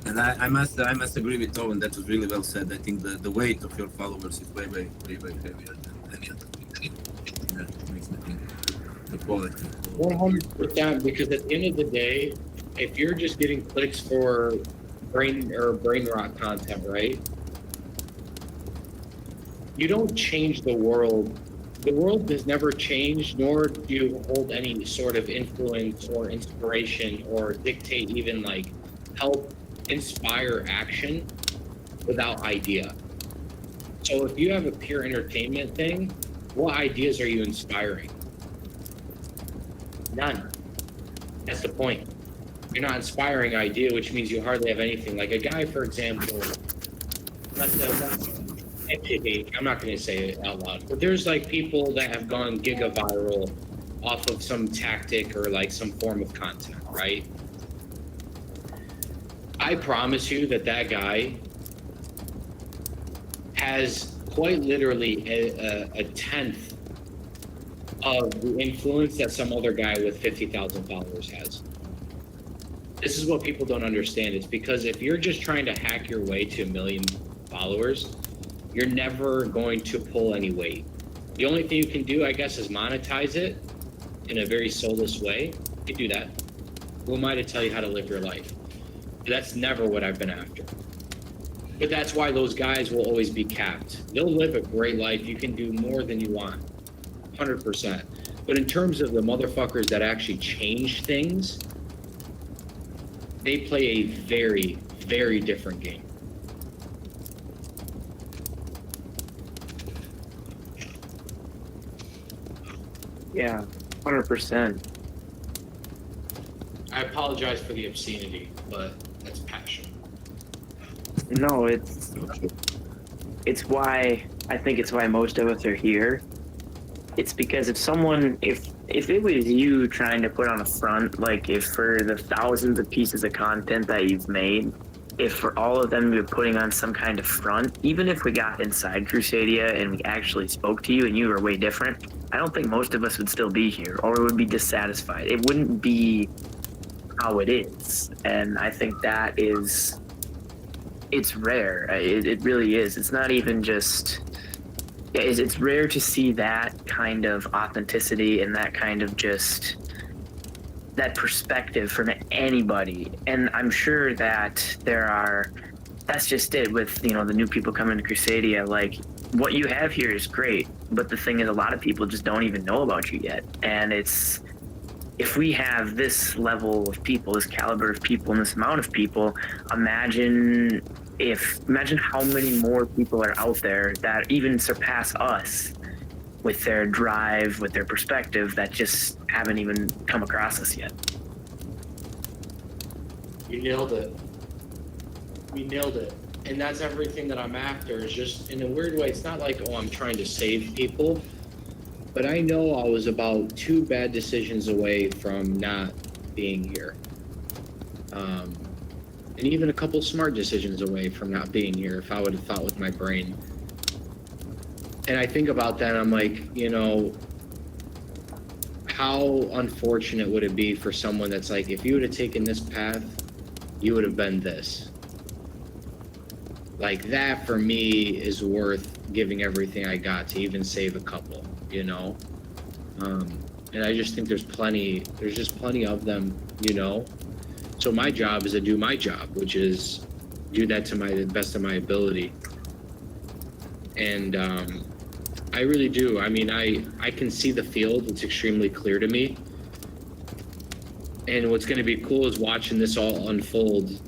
And I must agree with Owen. That was really well said. I think the weight of your followers is way heavier than any other thing. That makes me think the quality. 100%, because at the end of the day, if you're just getting clicks for brain rot content, right? You don't change the world. The world has never changed, nor do you hold any sort of influence or inspiration or dictate even like help inspire action without idea. So if you have a pure entertainment thing, what ideas are you inspiring? None. That's the point. You're not inspiring idea, which means you hardly have anything. Like a guy, for example, I'm not going to say it out loud, but there's like people that have gone giga viral off of some tactic or like some form of content, right? I promise you that guy has quite literally a tenth of the influence that some other guy with 50,000 followers has. This is what people don't understand. It's because if you're just trying to hack your way to 1 million followers, you're never going to pull any weight. The only thing you can do, I guess, is monetize it in a very soulless way. You can do that. Who am I to tell you how to live your life? That's never what I've been after. But that's why those guys will always be capped. They'll live a great life. You can do more than you want, 100%. But in terms of the motherfuckers that actually change things, they play a very, very different game. Yeah, 100%. I apologize for the obscenity, but that's passion. No, it's why I think it's why most of us are here. It's because if it was you trying to put on a front, like if for the thousands of pieces of content that you've made, if for all of them you're putting on some kind of front, even if we got inside Crusadia and we actually spoke to you and you were way different, I don't think most of us would still be here, or would be dissatisfied. It wouldn't be how it is. And I think that is, it's rare. It really is. It's not even just, it's rare to see that kind of authenticity and that kind of just, that perspective from anybody. And I'm sure that that's just it with, the new people coming to Crusadia. Like, what you have here is great, but the thing is, a lot of people just don't even know about you yet. And if we have this level of people, this caliber of people, and this amount of people, imagine how many more people are out there that even surpass us with their drive, with their perspective, that just haven't even come across us yet. You nailed it. We nailed it. And that's everything that I'm after, is just, in a weird way, it's not like, oh, I'm trying to save people, but I know I was about 2 bad decisions away from not being here. And even a couple smart decisions away from not being here, if I would have thought with my brain. And I think about that, and I'm like, how unfortunate would it be for someone that's like, if you would have taken this path, you would have been this. Like, that for me is worth giving everything I got to even save a couple, and I just think there's just plenty of them, So my job is to do my job, which is do that to the best of my ability. And I really do. I mean, I can see the field. It's extremely clear to me. And what's going to be cool is watching this all unfold,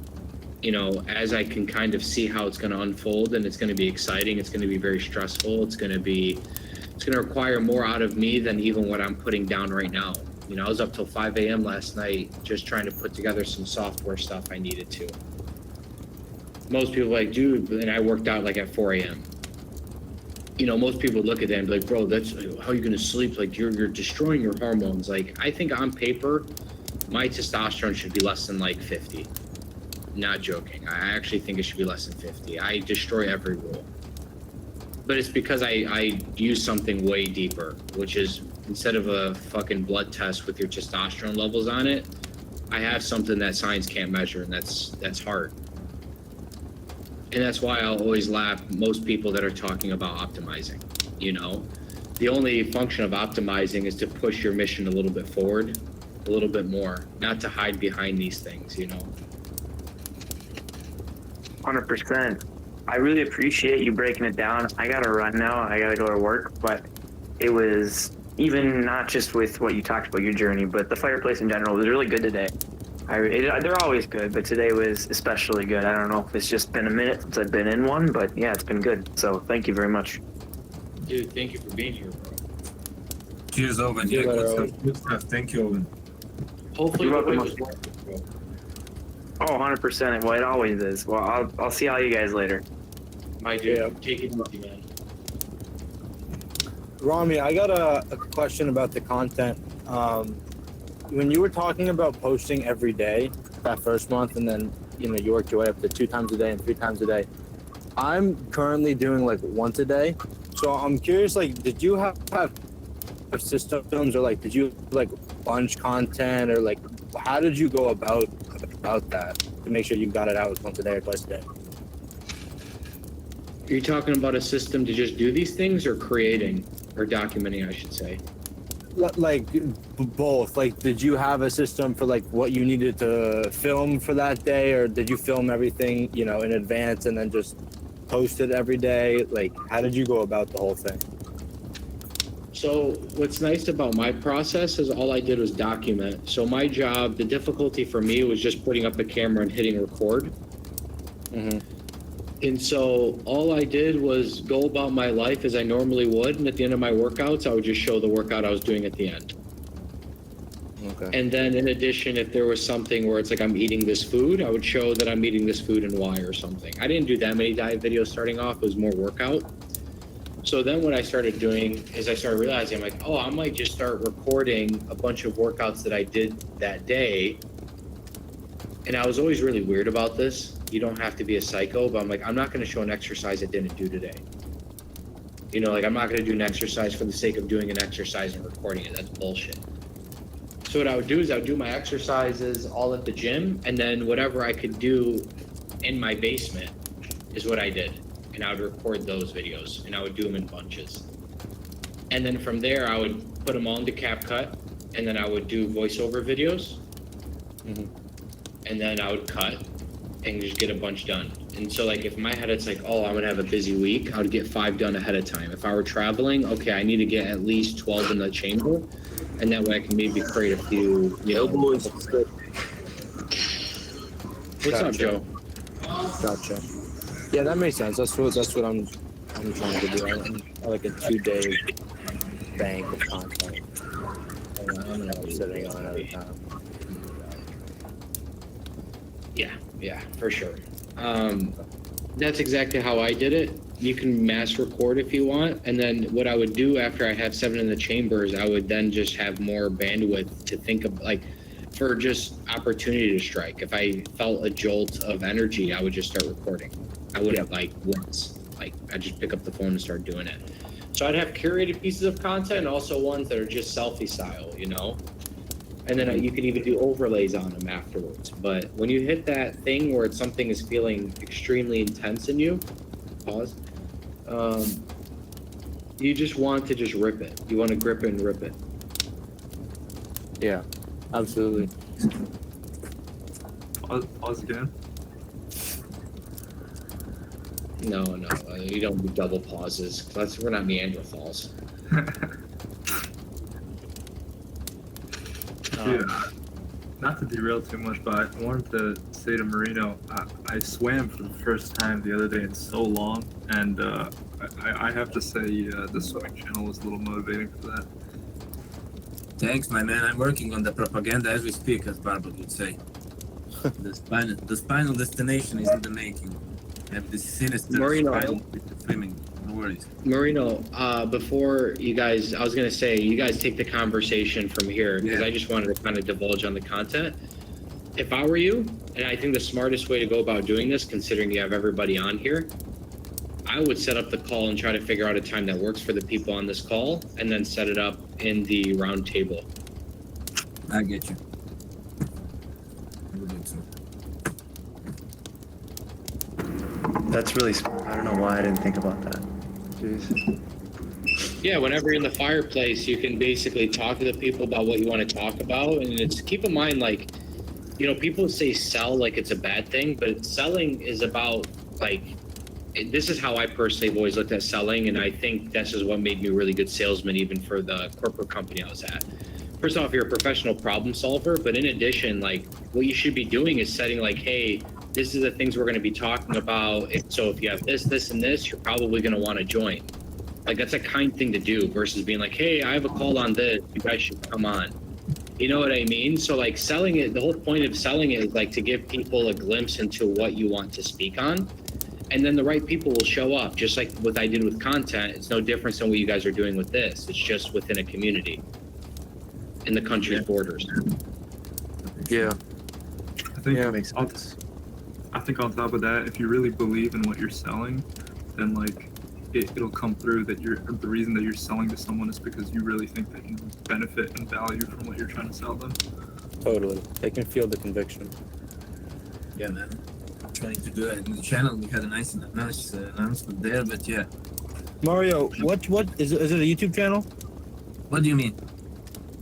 as I can kind of see how it's going to unfold, and it's going to be exciting. It's going to be very stressful. It's going to require more out of me than even what I'm putting down right now. I was up till 5 a.m. last night just trying to put together some software stuff I needed to. Most people are like, dude, and I worked out like at 4 a.m. Most people look at that and be like, bro, that's how you going to sleep? Like, you're destroying your hormones. Like, I think on paper, my testosterone should be less than like 50. Not joking. I actually think it should be less than 50. I destroy every rule. But it's because I use something way deeper, which is, instead of a fucking blood test with your testosterone levels on it, I have something that science can't measure, and that's hard. And that's why I'll always laugh most people that are talking about optimizing. The only function of optimizing is to push your mission a little bit forward, a little bit more, not to hide behind these things, 100%. I really appreciate you breaking it down. I gotta run now. I gotta go to work, but it was, even not just with what you talked about, your journey, but the Fireplace in general was really good today. They're always good, but today was especially good. I don't know if it's just been a minute since I've been in one, but yeah, it's been good. So thank you very much. Dude, thank you for being here, bro. Cheers, Owen. Yeah, good stuff. Thank you, Owen. Hopefully, You're welcome. was worth it, bro. Oh, 100%. Well, it always is. Well, I'll see all you guys later. My dude, take it easy, man. Rami, I got a question about the content. When you were talking about posting every day that first month, and then you worked your way up to 2 times a day and 3 times a day, I'm currently doing like once a day. So I'm curious, like, did you have systems, or like, did you like bunch content, or like, how did you go about that to make sure you got it out once a day or twice a day? Are you talking about a system to just do these things, or creating, or documenting, I should say? Like both. Like, did you have a system for like what you needed to film for that day, or did you film everything, you know, in advance and then just post it every day? Like, how did you go about the whole thing? So what's nice about my process is all I did was document. So my job, the difficulty for me was just putting up a camera and hitting record. Mm-hmm. And so all I did was go about my life as I normally would. And at the end of my workouts, I would just show the workout I was doing at the end. Okay. And then in addition, if there was something where it's like I'm eating this food, I would show that I'm eating this food and why or something. I didn't do that many diet videos starting off. It was more workout. So then what I started doing is I started realizing, I'm like, oh, I might just start recording a bunch of workouts that I did that day. And I was always really weird about this. You don't have to be a psycho, but I'm like, I'm not going to show an exercise I didn't do today. You know, like, I'm not going to do an exercise for the sake of doing an exercise and recording it. That's bullshit. So what I would do is I would do my exercises all at the gym, and then whatever I could do in my basement is what I did. And I would record those videos, and I would do them in bunches. And then from there, I would put them all into CapCut, and then I would do voiceover videos. Mm-hmm. And then I would cut and just get a bunch done. And so, like, if in my head it's like, oh, I'm gonna have a busy week, I would get 5 done ahead of time. If I were traveling, okay, I need to get at least 12 in the chamber, and that way I can maybe create a few, you know. What's up, Joe? Gotcha. Yeah, that makes sense. That's what I'm trying to do. I like a 2-day bank of content. And I'm not sitting on it at a time. Yeah, for sure. That's exactly how I did it. You can mass record if you want. And then what I would do after I have 7 in the chambers, I would then just have more bandwidth to think of, like, for just opportunity to strike. If I felt a jolt of energy, I would just start recording. I wouldn't like once. Like, I'd just pick up the phone and start doing it. So I'd have curated pieces of content and also ones that are just selfie style, you know? And then you could even do overlays on them afterwards. But when you hit that thing where something is feeling extremely intense in you, pause, you just want to just rip it. You want to grip it and rip it. Yeah, absolutely. Pause again. No, you don't do double pauses. We're not Neanderthals. Yeah. Not to derail too much, but I wanted to say to Marino, I swam for the first time the other day in so long, and I have to say the swimming channel was a little motivating for that. Thanks, my man. I'm working on the propaganda as we speak, as Barbara would say. The spinal destination is in the making. I have this sinister Marino. spinal with the swimming. No worries. Marino, before you guys, I was going to say, you guys take the conversation from here, because I just wanted to kind of divulge on the content. If I were you, and I think the smartest way to go about doing this, considering you have everybody on here, I would set up the call and try to figure out a time that works for the people on this call, and then set it up in the round table. I get you. I would do so. That's really smart. I don't know why I didn't think about that. Jeez. Yeah, whenever you're in the fireplace, you can basically talk to the people about what you want to talk about. And it's, keep in mind, like, you know, people say sell like it's a bad thing, but selling is about, like, this is how I personally have always looked at selling. And I think this is what made me a really good salesman, even for the corporate company I was at. First off, you're a professional problem solver, but in addition, like, what you should be doing is setting, like, hey, this is the things we're going to be talking about. So if you have this, this, and this, you're probably going to want to join. Like, that's a kind thing to do versus being like, hey, I have a call on this. You guys should come on. You know what I mean? So, like, selling it, the whole point of selling it is, like, to give people a glimpse into what you want to speak on. And then the right people will show up, just like what I did with content. It's no different than what you guys are doing with this. It's just within a community in the country's borders. Yeah. I think Yeah, makes sense. I think on top of that, if you really believe in what you're selling, then like it'll come through that the reason that you're selling to someone is because you really think they can benefit and value from what you're trying to sell them. Totally. They can feel the conviction. Yeah, man. I'm trying to do it in the channel. We had a nice announcement there, but yeah. Mario, what is it a YouTube channel? What do you mean?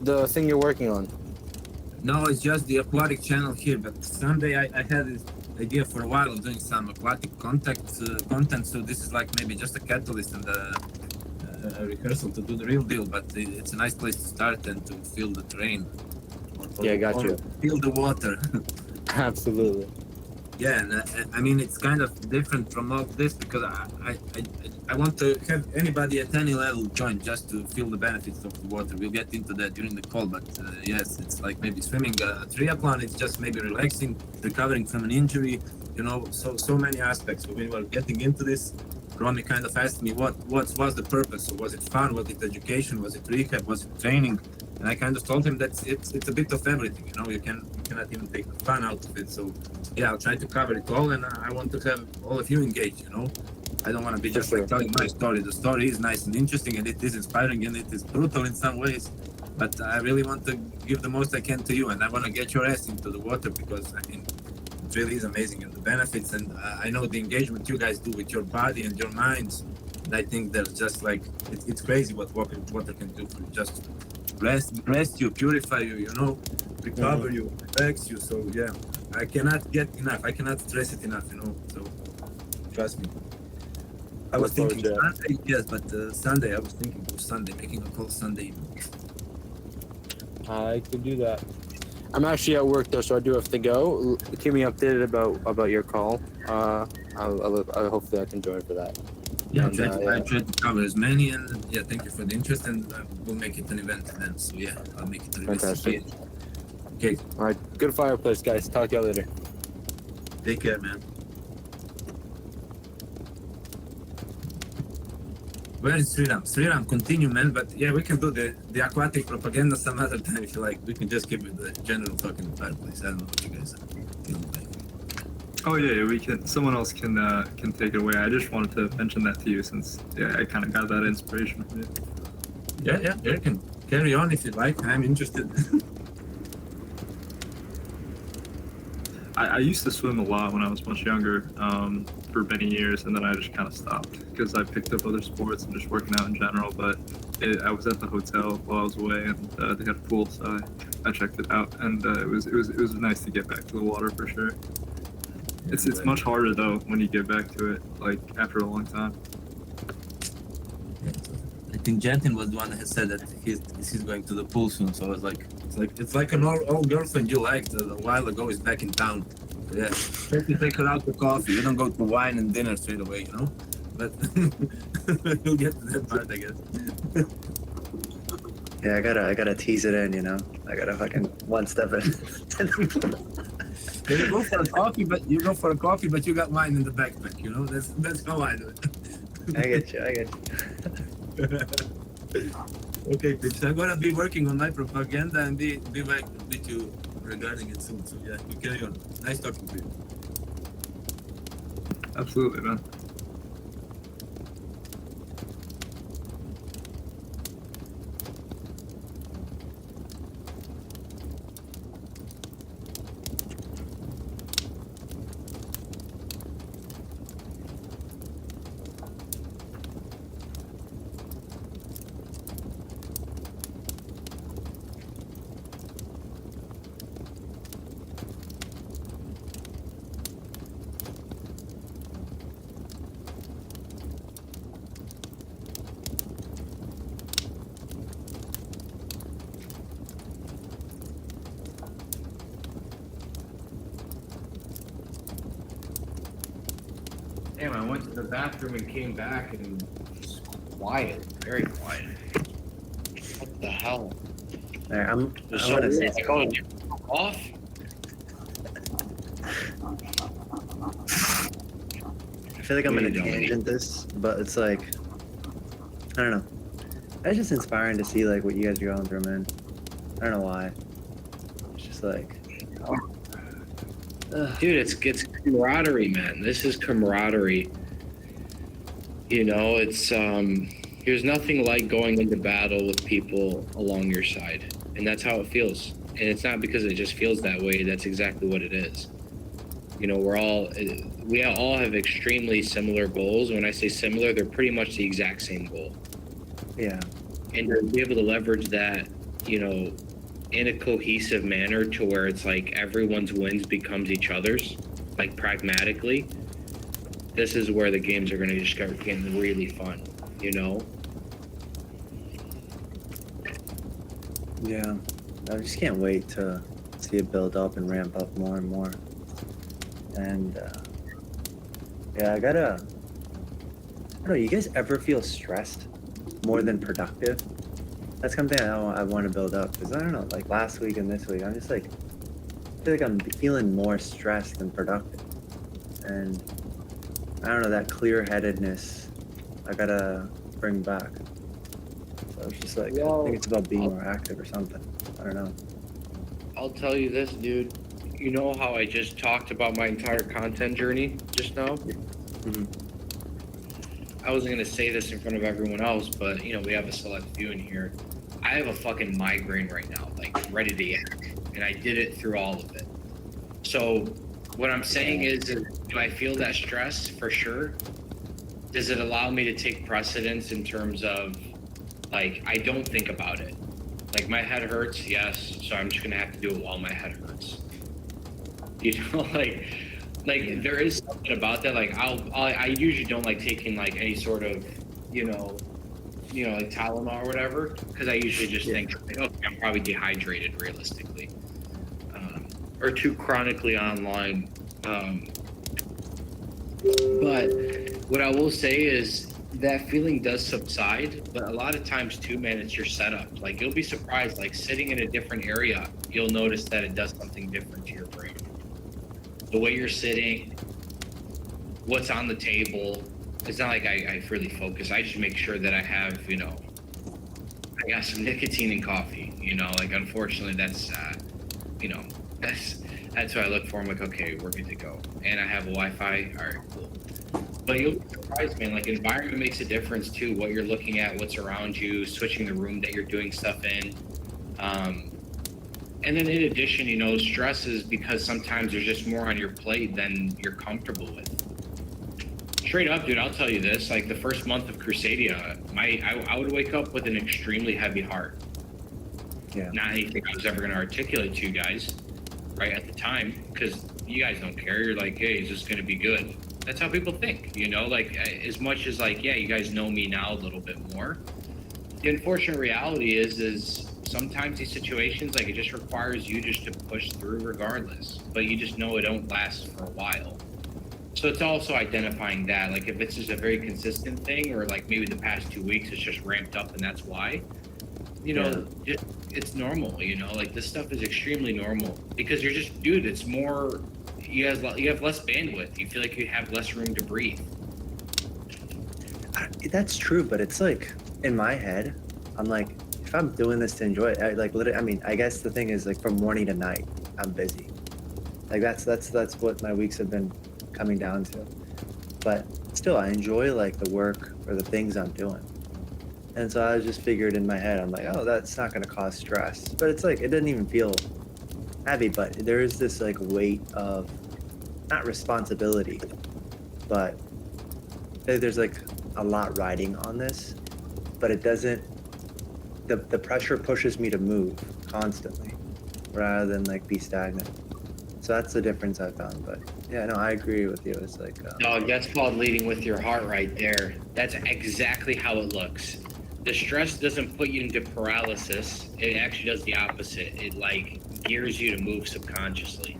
The thing you're working on. No, it's just the aquatic channel here. But someday I had this idea for a while of doing some aquatic content. So this is like maybe just a catalyst and a rehearsal to do the real deal. But it's a nice place to start and to feel the terrain. Yeah, got you. Feel the water. Absolutely. Yeah, and I mean it's kind of different from all this because I want to have anybody at any level join just to feel the benefits of the water. We'll get into that during the call, but yes, it's like maybe swimming a triathlon. It's just maybe relaxing, recovering from an injury. You know, so many aspects. So when we were getting into this, Ronnie kind of asked me what was the purpose. So was it fun? Was it education? Was it rehab? Was it training? And I kind of told him that it's a bit of everything. You know, you cannot even take the fun out of it. So yeah, I'll try to cover it all, and I want to have all of you engaged. You know, I don't want to be just like telling my story. The story is nice and interesting, and it is inspiring, and it is brutal in some ways. But I really want to give the most I can to you, and I want to get your ass into the water because I mean, it really is amazing, and the benefits, and I know the engagement you guys do with your body and your minds. And I think there's just like it's crazy what water can do for you. Just rest you, purify you, you know, recover you, relax you. So yeah, I cannot get enough. I cannot stress it enough, you know. So trust me. I was thinking Sunday, yes, but Sunday I was thinking of Sunday, making a call Sunday. I could do that. I'm actually at work though, so I do have to go. Keep me updated about your call. I'll hopefully I can join for that. Yeah, And, I tried to cover as many, and yeah, thank you for the interest, and we'll make it an event then. So yeah, I'll make it an event. Fantastic. Okay, All right, good Fireplace, guys. Talk to y'all later. take care, man. Where is Sriram? Sriram, continue, man. But yeah, we can do the aquatic propaganda some other time if you like. We can just keep it the general talk in the Fireplace. I don't know what you guys feel like. Oh yeah, we can. Someone else can take it away. I just wanted to mention that to you since I kind of got that inspiration from you. Yeah, you can carry on if you like. I'm interested. I used to swim a lot when I was much younger, for many years, and then I just kind of stopped because I picked up other sports and just working out in general. But I was at the hotel while I was away, and they had a pool, so I checked it out, and it was nice to get back to the water for sure. It's much harder though when you get back to it, like after a long time. I think Jantin was the one that said that he's going to the pool soon. So I was like, it's like an old girlfriend you liked a while ago is back in town. So yeah, try to take her out to coffee. You don't go to wine and dinner straight away, you know. But you'll get to that part, I guess. Yeah, I gotta tease it in, you know. I gotta fucking one step in. You go for a coffee, but you got wine in the backpack. You know, that's how I do it. I get you. Okay, Pips, I'm gonna be working on my propaganda and be back with you regarding it soon. So yeah, you carry on. Nice talking to you. Absolutely, man. Damn, I went to the bathroom and came back and it was quiet, very quiet. What the hell? All right, I'm So gonna say like, oh, you off? I feel like I'm What are gonna you doing? tangent this, but it's like I don't know. It's just inspiring to see like what you guys are going through, man. I don't know why. It's just like Dude, it's camaraderie, man. This is camaraderie. You know, it's there's nothing like going into battle with people along your side, and that's how it feels. And it's not because it just feels that way. That's exactly what it is. You know, we all have extremely similar goals. When I say similar, they're pretty much the exact same goal. Yeah. And to be able to leverage that, you know, in a cohesive manner to where it's like everyone's wins becomes each other's, like pragmatically, this is where the games are going to just start getting really fun, you know? Yeah. I just can't wait to see it build up and ramp up more and more. And yeah, I don't know, you guys ever feel stressed more than productive? That's something I want to build up, because I don't know, like last week and this week, I'm just like, I feel like I'm feeling more stressed than productive. And I don't know, that clear-headedness I gotta bring back. So it's just like, I think it's about being more active or something. I don't know. I'll tell you this, dude. You know how I just talked about my entire content journey just now? Mhm. I wasn't going to say this in front of everyone else, but, you know, we have a select few in here. I have a fucking migraine right now, like ready to yak, and I did it through all of it. So what I'm saying is, do I feel that stress? For sure. Does it allow me to take precedence in terms of, like, I don't think about it. Like, my head hurts, yes, so I'm just going to have to do it while my head hurts. You know, like there is something about that. Like, I usually don't like taking like any sort of, you know, like Tylenol or whatever, because I usually just think, like, okay, I'm probably dehydrated realistically, or too chronically online. But what I will say is that feeling does subside, but a lot of times too, man, it's your setup. Like, you'll be surprised, like sitting in a different area, you'll notice that it does something different to your brain. The way you're sitting, what's on the table. It's not like I really focus. I just make sure that I have, you know, I got some nicotine in coffee, you know, like, unfortunately that's, you know, that's what I look for. I'm like, okay, we're good to go. And I have a Wi-Fi. All right, cool. But you'll be surprised, man. Like, environment makes a difference too. What you're looking at, what's around you, switching the room that you're doing stuff in. And then in addition, you know, stress is because sometimes there's just more on your plate than you're comfortable with. Straight up, dude, I'll tell you this. Like, the first month of Crusadia, I would wake up with an extremely heavy heart. Yeah. Not anything I was ever going to articulate to you guys, right, at the time, because you guys don't care. You're like, hey, is this going to be good? That's how people think, you know? Like, as much as, like, yeah, you guys know me now a little bit more. The unfortunate reality is sometimes these situations, like, it just requires you just to push through regardless, but you just know it don't last for a while. So it's also identifying that, like, if it's just a very consistent thing, or like maybe the past 2 weeks it's just ramped up and that's why, you know, it's normal, you know, like, this stuff is extremely normal because you're just, dude, it's more, you have less bandwidth. You feel like you have less room to breathe. That's true, but it's like, in my head, I'm like, if I'm doing this to enjoy it, literally, I mean, I guess the thing is, like, from morning to night, I'm busy. Like, that's what my weeks have been coming down to. But still, I enjoy, like, the work or the things I'm doing. And so I just figured in my head, I'm like, oh, that's not going to cause stress. But it's like, it doesn't even feel heavy, but there is this, like, weight of, not responsibility, but there's, like, a lot riding on this, but it doesn't, the pressure pushes me to move constantly rather than, like, be stagnant. So that's the difference I found. But yeah, no, I agree with you. It's like, Dog, that's called leading with your heart right there. That's exactly how it looks. The stress doesn't put you into paralysis. It actually does the opposite. It, like, gears you to move subconsciously.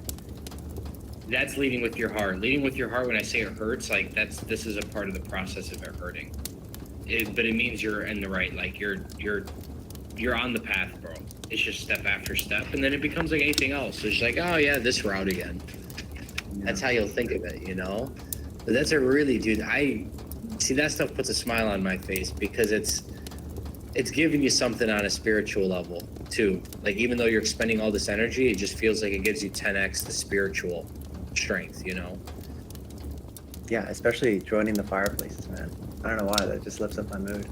That's leading with your heart. Leading with your heart, when I say it hurts, like, this is a part of the process of it hurting. But it means you're in the right, like, you're on the path, bro. It's just step after step, and then it becomes like anything else. It's like, oh yeah, this route again. Yeah. That's how you'll think of it, you know? But that's a really, dude, I see that stuff puts a smile on my face because it's giving you something on a spiritual level too. Like, even though you're expending all this energy, it just feels like it gives you 10x the spiritual strength, you know? Yeah, especially joining the fireplaces, man. I don't know why, that just lifts up my mood.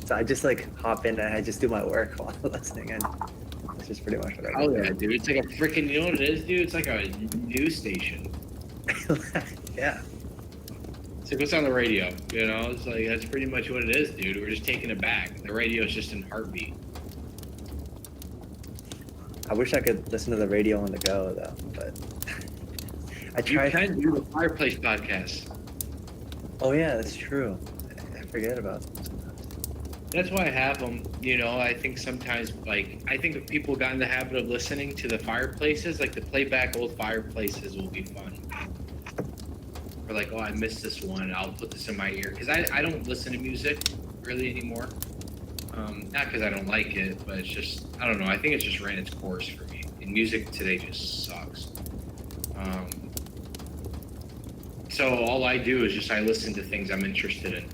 So I just like hop in and I just do my work while listening, and that's just pretty much what I Oh do. yeah, dude. It's like a freaking, you know what it is, dude? It's like a news station. Yeah. It's like what's on the radio, you know? It's like, that's pretty much what it is, dude. We're just taking it back. The radio is just in heartbeat. I wish I could listen to the radio on the go though, but I You tried. can do the Fireplace podcast. Oh yeah, that's true. I forget about them. That's why I have them. You know, I think sometimes, like, I think if people got in the habit of listening to the fireplaces, like the playback old fireplaces will be fun. Or like, oh, I missed this one. I'll put this in my ear. Because I don't listen to music really anymore. Not because I don't like it, but it's just, I don't know. I think it's just ran its course for me. And music today just sucks. So all I do is just I listen to things I'm interested in.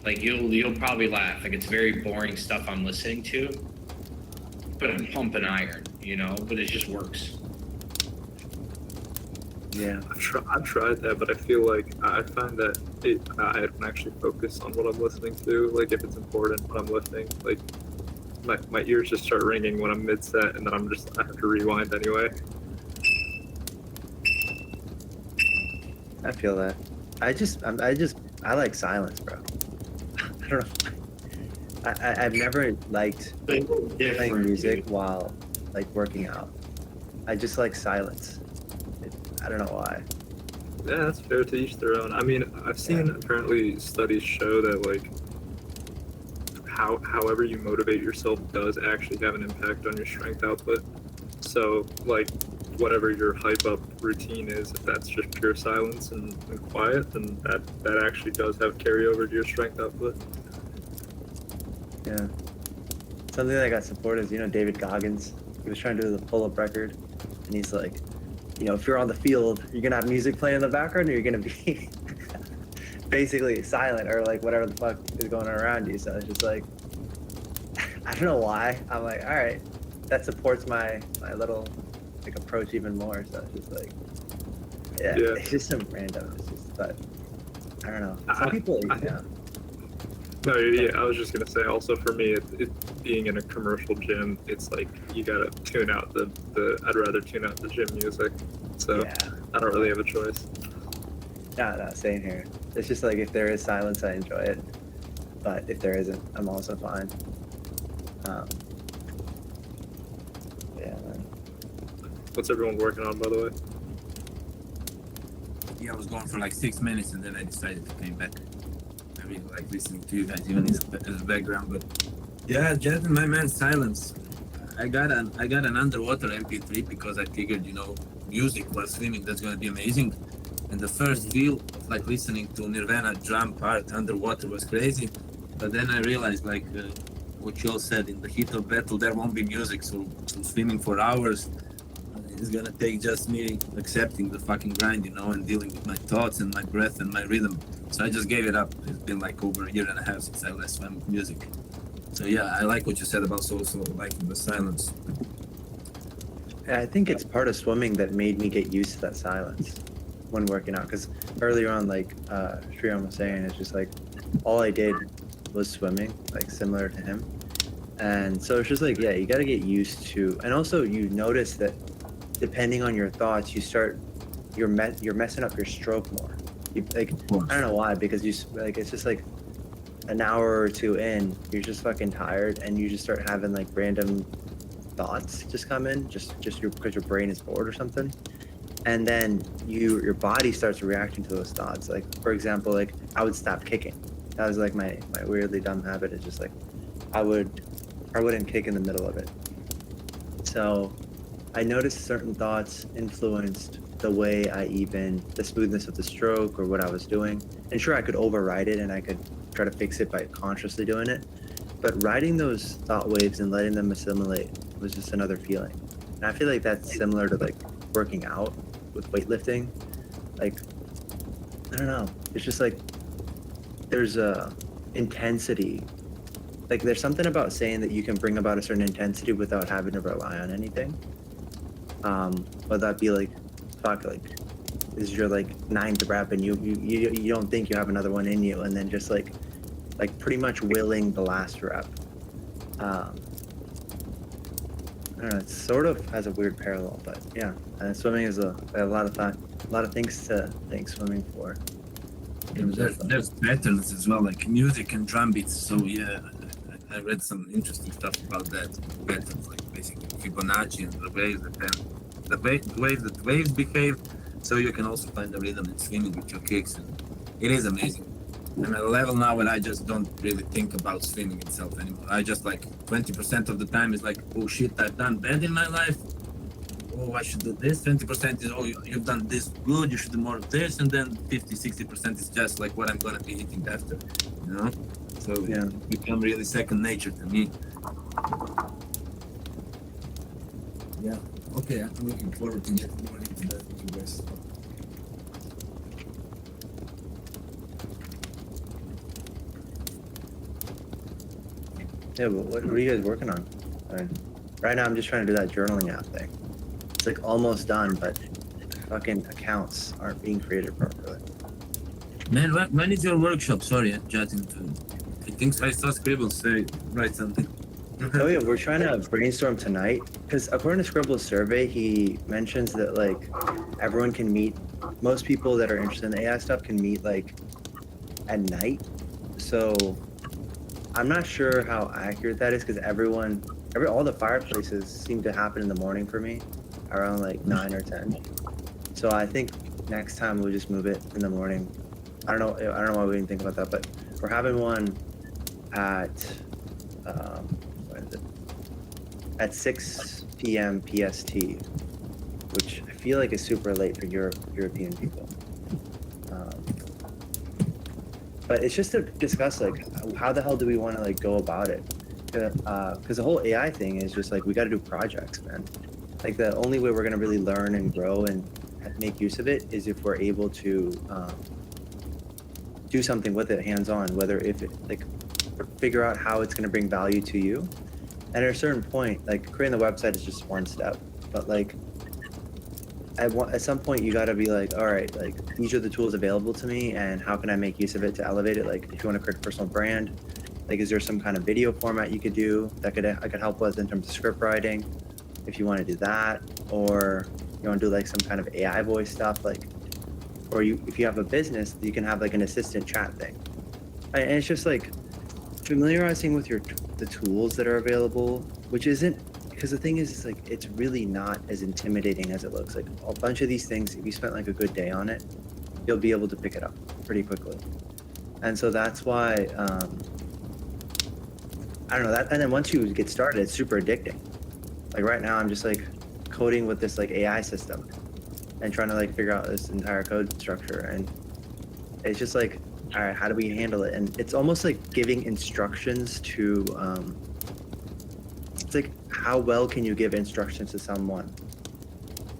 Like you'll probably laugh. Like it's very boring stuff I'm listening to, but I'm pumping iron, you know. But it just works. Yeah. I've tried that, but I feel like I find that I don't actually focus on what I'm listening to. Like if it's important when I'm listening, like my ears just start ringing when I'm mid set, and then I have to rewind anyway. I feel that. I like silence, bro. I don't know. I've never liked playing music while like working out. I just like silence. I don't know why. Yeah, that's fair, to each their own. I mean, I've seen apparently studies show that like however you motivate yourself does actually have an impact on your strength output. So like whatever your hype up routine is, if that's just pure silence and quiet, then that actually does have carryover to your strength output. Yeah. Something that got supported is, you know, David Goggins. He was trying to do the pull-up record, and he's like, you know, if you're on the field, you're gonna have music playing in the background, or you're gonna be basically silent, or like whatever the fuck is going on around you. So it's just like, I don't know why. I'm like, all right, that supports my little like approach even more. So it's just like, yeah. It's just some random. It's just, but I don't know. Some people, yeah. No, yeah, I was just gonna say. Also, for me, it being in a commercial gym, it's like you gotta tune out the. I'd rather tune out the gym music, so Yeah. I don't really have a choice. No, same here. It's just like if there is silence, I enjoy it. But if there isn't, I'm also fine. Yeah, man. What's everyone working on, by the way? Yeah, I was gone for like 6 minutes and then I decided to come back. I really like listening to you guys, even as a background. But yeah, just my man, silence. I got an underwater MP3 because I figured, you know, music while swimming, that's gonna be amazing. And the first feel of like listening to Nirvana drum part underwater was crazy. But then I realized, like what you all said, in the heat of battle there won't be music, so swimming for hours is gonna take just me accepting the fucking grind, you know, and dealing with my thoughts and my breath and my rhythm. So I just gave it up. It's been like over a year and a half since I last swam with music. So yeah, I like what you said about also liking the silence. Yeah, I think it's part of swimming that made me get used to that silence when working out. Because earlier on, like Shriram was saying, it's just like all I did was swimming, like similar to him. And so it's just like, yeah, you got to get used to. And also, you notice that depending on your thoughts, you're messing up your stroke more. You, like, I don't know why, because it's just like an hour or two in, you're just fucking tired, and you just start having like random thoughts just come in, because your brain is bored or something, and then your body starts reacting to those thoughts. Like for example, like I would stop kicking. That was like my weirdly dumb habit. It's just like I wouldn't kick in the middle of it. So I noticed certain thoughts influenced the way the smoothness of the stroke or what I was doing. And sure, I could override it and I could try to fix it by consciously doing it. But riding those thought waves and letting them assimilate was just another feeling. And I feel like that's similar to like working out with weightlifting. Like, I don't know. It's just like there's a intensity. Like there's something about saying that you can bring about a certain intensity without having to rely on anything. Whether that be like is your like ninth rep and you don't think you have another one in you, and then just like pretty much willing the last rep. I don't know, it sort of has a weird parallel, but yeah, swimming is a lot of fun, a lot of things to thank swimming for. There's patterns as well, like music and drum beats. So yeah, I read some interesting stuff about that. Patterns, like basically Fibonacci and the waves that waves behave. So you can also find the rhythm in swimming with your kicks, and it is amazing. I'm at a level now where I just don't really think about swimming itself anymore. I just like 20% of the time is like, oh shit, I've done bad in my life. Oh, I should do this. 20% is, oh, you've done this good, you should do more of this. And then 50-60% is just like what I'm going to be hitting after, you know? So Yeah. it become really second nature to me. Yeah. Okay, I'm looking forward to getting more into that with you guys. Yeah, but what are you guys working on? Right now, I'm just trying to do that journaling app thing. It's like almost done, but fucking accounts aren't being created properly. Man, when is your workshop? Sorry, I'm chatting to. I think I saw Scribble say write something. Oh yeah, we're trying to brainstorm tonight because according to Scribble's survey, he mentions that like everyone can meet. Most people that are interested in the AI stuff can meet like at night. So I'm not sure how accurate that is because all the fireplaces seem to happen in the morning for me, around like 9 or 10. So I think next time we'll just move it in the morning. I don't know why we didn't think about that, but we're having one at what is it? At 6 p.m. PST, which I feel like is super late for European people. But it's just to discuss like how the hell do we want to like go about it? Because the whole AI thing is just like we got to do projects, man. Like the only way we're gonna really learn and grow and make use of it is if we're able to do something with it hands-on. Whether if it like figure out how it's gonna bring value to you. And at a certain point, like creating the website is just one step, but like at some point you got to be like, all right, like these are the tools available to me and how can I make use of it to elevate it? Like if you want to create a personal brand, like is there some kind of video format you could do that I could help with in terms of script writing if you want to do that, or you want to do like some kind of AI voice stuff, like, or if you have a business, you can have like an assistant chat thing. And it's just like familiarizing with the tools that are available, which isn't, because the thing is like it's really not as intimidating as it looks. Like a bunch of these things, if you spent like a good day on it, you'll be able to pick it up pretty quickly. And so that's why I don't know that. And then once you get started, it's super addicting. Like right now, I'm just like coding with this like AI system and trying to like figure out this entire code structure. And it's just like, all right, how do we handle it? And it's almost like giving instructions to. It's like how well can you give instructions to someone?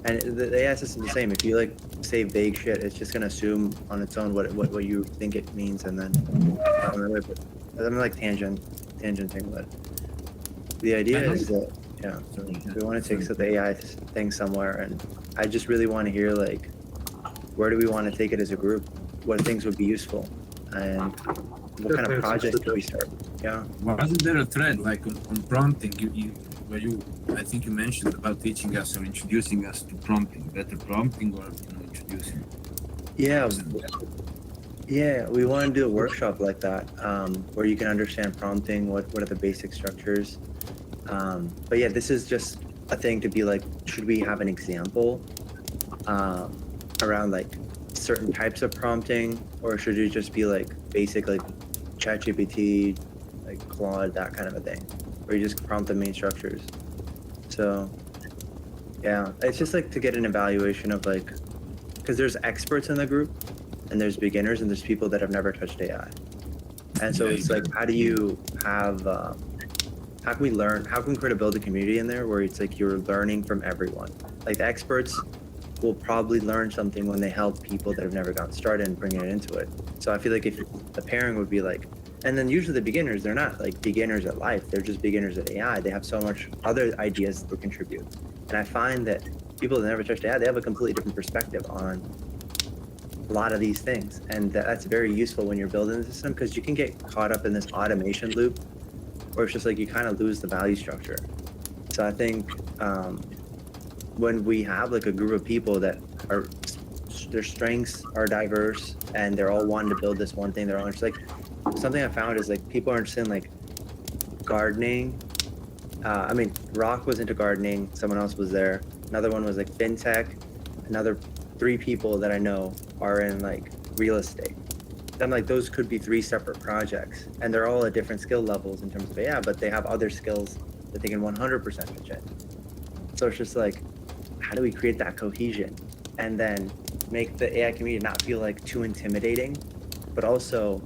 And the AI system is the same. If you like say vague shit, it's just gonna assume on its own what you think it means, and then I'm like tangenting, but the idea is that we want to take the AI thing somewhere, and I just really want to hear like where do we want to take it as a group? What things would be useful, and what kind of projects do we start? Yeah. Wasn't there a thread like on prompting? I think you mentioned about teaching us or introducing us to prompting, better prompting, or introducing. Yeah, we want to do a workshop like that, where you can understand prompting. What are the basic structures? But yeah, this is just a thing to be like, should we have an example around like certain types of prompting, or should it just be like basic like ChatGPT, like Claude, that kind of a thing, where you just prompt the main structures? So yeah, it's just like to get an evaluation of like, because there's experts in the group and there's beginners and there's people that have never touched AI. And so it's like, how do you have, how can we learn, how can we build a community in there where it's like you're learning from everyone? Like the experts will probably learn something when they help people that have never gotten started and bringing it into it. So I feel like if the pairing would be like, and then usually the beginners, they're not like beginners at life, they're just beginners at AI. They have so much other ideas that they contribute. And I find that people that never touched AI, they have a completely different perspective on a lot of these things, and that's very useful when you're building the system because you can get caught up in this automation loop, where it's just like you kind of lose the value structure. So I think when we have like a group of people that are their strengths are diverse and they're all wanting to build this one thing, they're all just like something I found is like people are interested in like gardening. I mean, Rock was into gardening. Someone else was there. Another one was like fintech. Another 3 people that I know are in like real estate. I'm like, those could be 3 separate projects, and they're all at different skill levels in terms of AI, but they have other skills that they can 100% pitch in. So it's just like, how do we create that cohesion and then make the AI community not feel like too intimidating, but also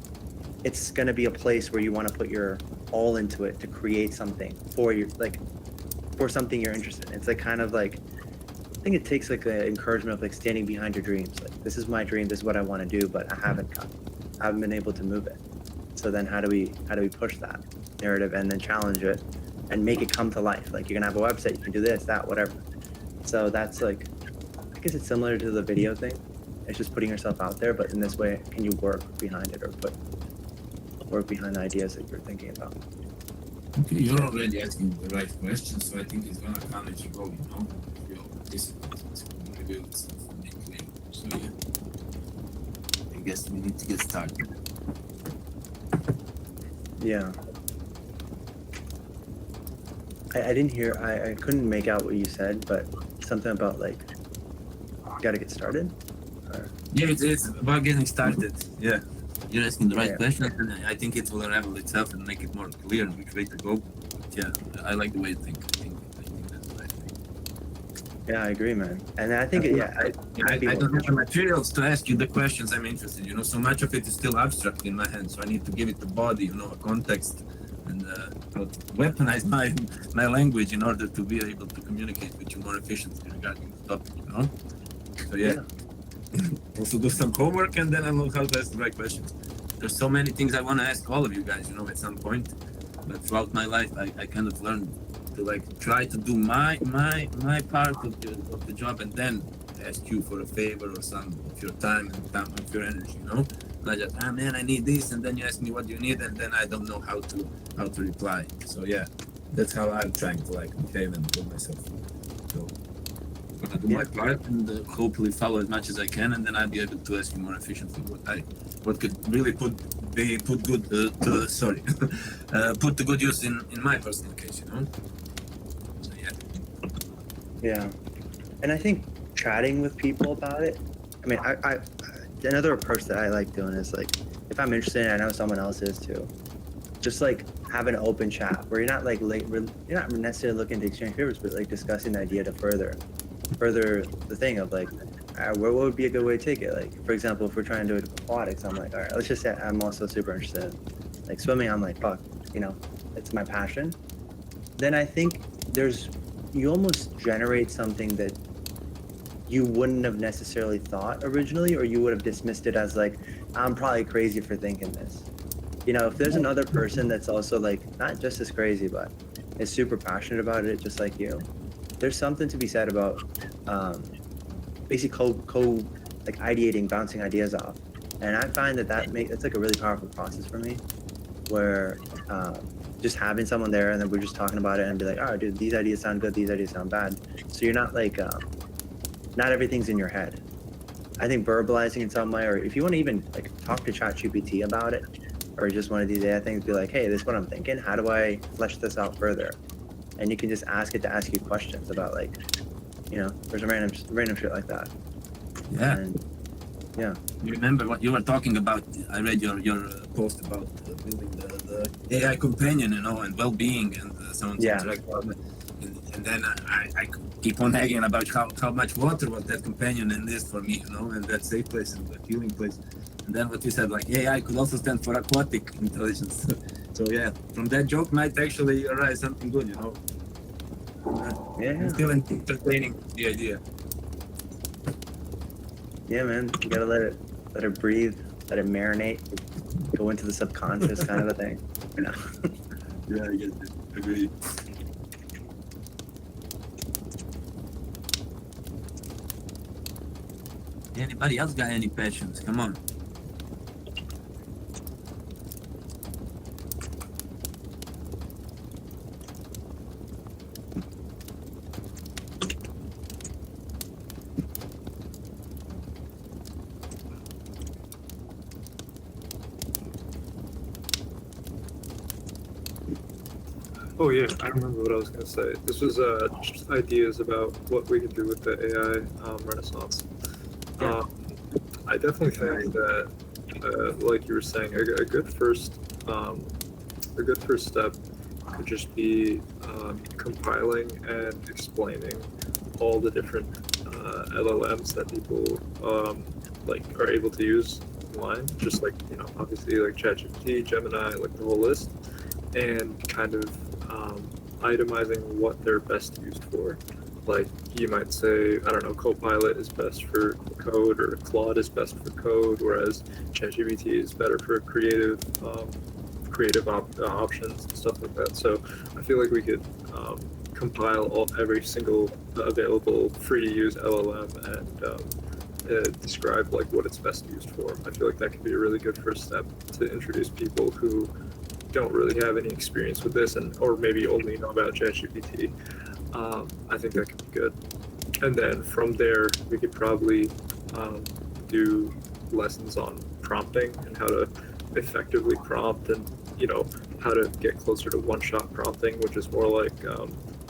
it's going to be a place where you want to put your all into it to create something for your like for something you're interested in. It's like kind of like, I think it takes like an encouragement of like standing behind your dreams. Like, this is my dream, this is what I want to do, but I haven't been able to move it. So then how do we push that narrative and then challenge it and make it come to life? Like, you're gonna have a website, you can do this, that, whatever. So that's like, I guess it's similar to the video thing. It's just putting yourself out there, but in this way, can you work behind it or work behind the ideas that you're thinking about? Okay, you're already asking the right questions, so I think it's gonna come as you go, you know? If you're participant, it's gonna reveal itself and make clear. So yeah, I guess we need to get started. Yeah. I didn't hear, I couldn't make out what you said, but something about like, you gotta get started? Or... Yeah, it's about getting started. Yeah. You're asking the right Yeah. questions, and I think it will unravel itself and make it more clear which way to go. But yeah, I like the way you think. I think that's the right thing. Yeah, I agree, man. And I think, I don't have the materials to ask you the questions I'm interested in. You know, so much of it is still abstract in my head, so I need to give it a body, you know, a context, and weaponize my language in order to be able to communicate with you more efficiently regarding the topic, you know? So yeah. Also do some homework, and then I'll know how to ask the right questions. There's so many things I want to ask all of you guys, you know, at some point. But throughout my life, I kind of learned to like try to do my part of the job, and then ask you for a favor or some of your time and some of your energy, you know. Not just, man, I need this, and then you ask me what you need, and then I don't know how to reply. So yeah, that's how I'm trying to like behave and put myself. So I'm gonna do my part and hopefully follow as much as I can, and then I'll be able to ask you more efficiently what could really put good put to good use in my personal case, you know. So yeah. Yeah. And I think chatting with people about it, I mean, I another approach that I like doing is like, if I'm interested and I know someone else is too, just like have an open chat where you're not like you're not necessarily looking to exchange favors, but like discussing the idea to further the thing of like, what would be a good way to take it? Like, for example, if we're trying to do aquatics, I'm like, all right, let's just say I'm also super interested in like swimming. I'm like, fuck, you know, it's my passion. Then I think you almost generate something that you wouldn't have necessarily thought originally, or you would have dismissed it as like, I'm probably crazy for thinking this. You know, if there's another person that's also like, not just as crazy, but is super passionate about it, just like you, there's something to be said about basically like ideating, bouncing ideas off. And I find it's like a really powerful process for me, where just having someone there and then we're just talking about it and be like, oh, dude, these ideas sound good, these ideas sound bad. So you're not like, not everything's in your head. I think verbalizing in some way, or if you want to even like talk to ChatGPT about it, or just one of these AI things, be like, hey, this is what I'm thinking. How do I flesh this out further? And you can just ask it to ask you questions about like, you know, there's a random shit like that. Yeah. And, yeah. You remember what you were talking about? I read your post about building the AI companion, you know, and well-being and someone's interact. And then I keep on nagging about how much water was that companion in this for me, you know, and that safe place and that healing place. And then what you said, like AI could also stand for aquatic intelligence. So yeah, from that joke might actually arise something good, you know. Yeah. Still entertaining the idea. Yeah, man. You gotta let it breathe, let it marinate, go into the subconscious kind of a thing. You know? Yeah, I get it. Agree. Anybody Anybody else got any passions? Come on. Oh yeah, I remember what I was gonna say. This was just ideas about what we could do with the AI renaissance. Yeah. I definitely think that, like you were saying, a good first step could just be compiling and explaining all the different LLMs that people like are able to use online. Just like, you know, obviously like ChatGPT, Gemini, like the whole list, and kind of itemizing what they're best used for. Like you might say, I don't know, Copilot is best for code, or Claude is best for code, whereas ChatGPT is better for creative options and stuff like that. So I feel like we could compile every single available free to use LLM and describe like what it's best used for. I feel like that could be a really good first step to introduce people who don't really have any experience with this, and or maybe only know about ChatGPT. I think that could be good. And then from there, we could probably do lessons on prompting and how to effectively prompt, and you know, how to get closer to one-shot prompting, which is more like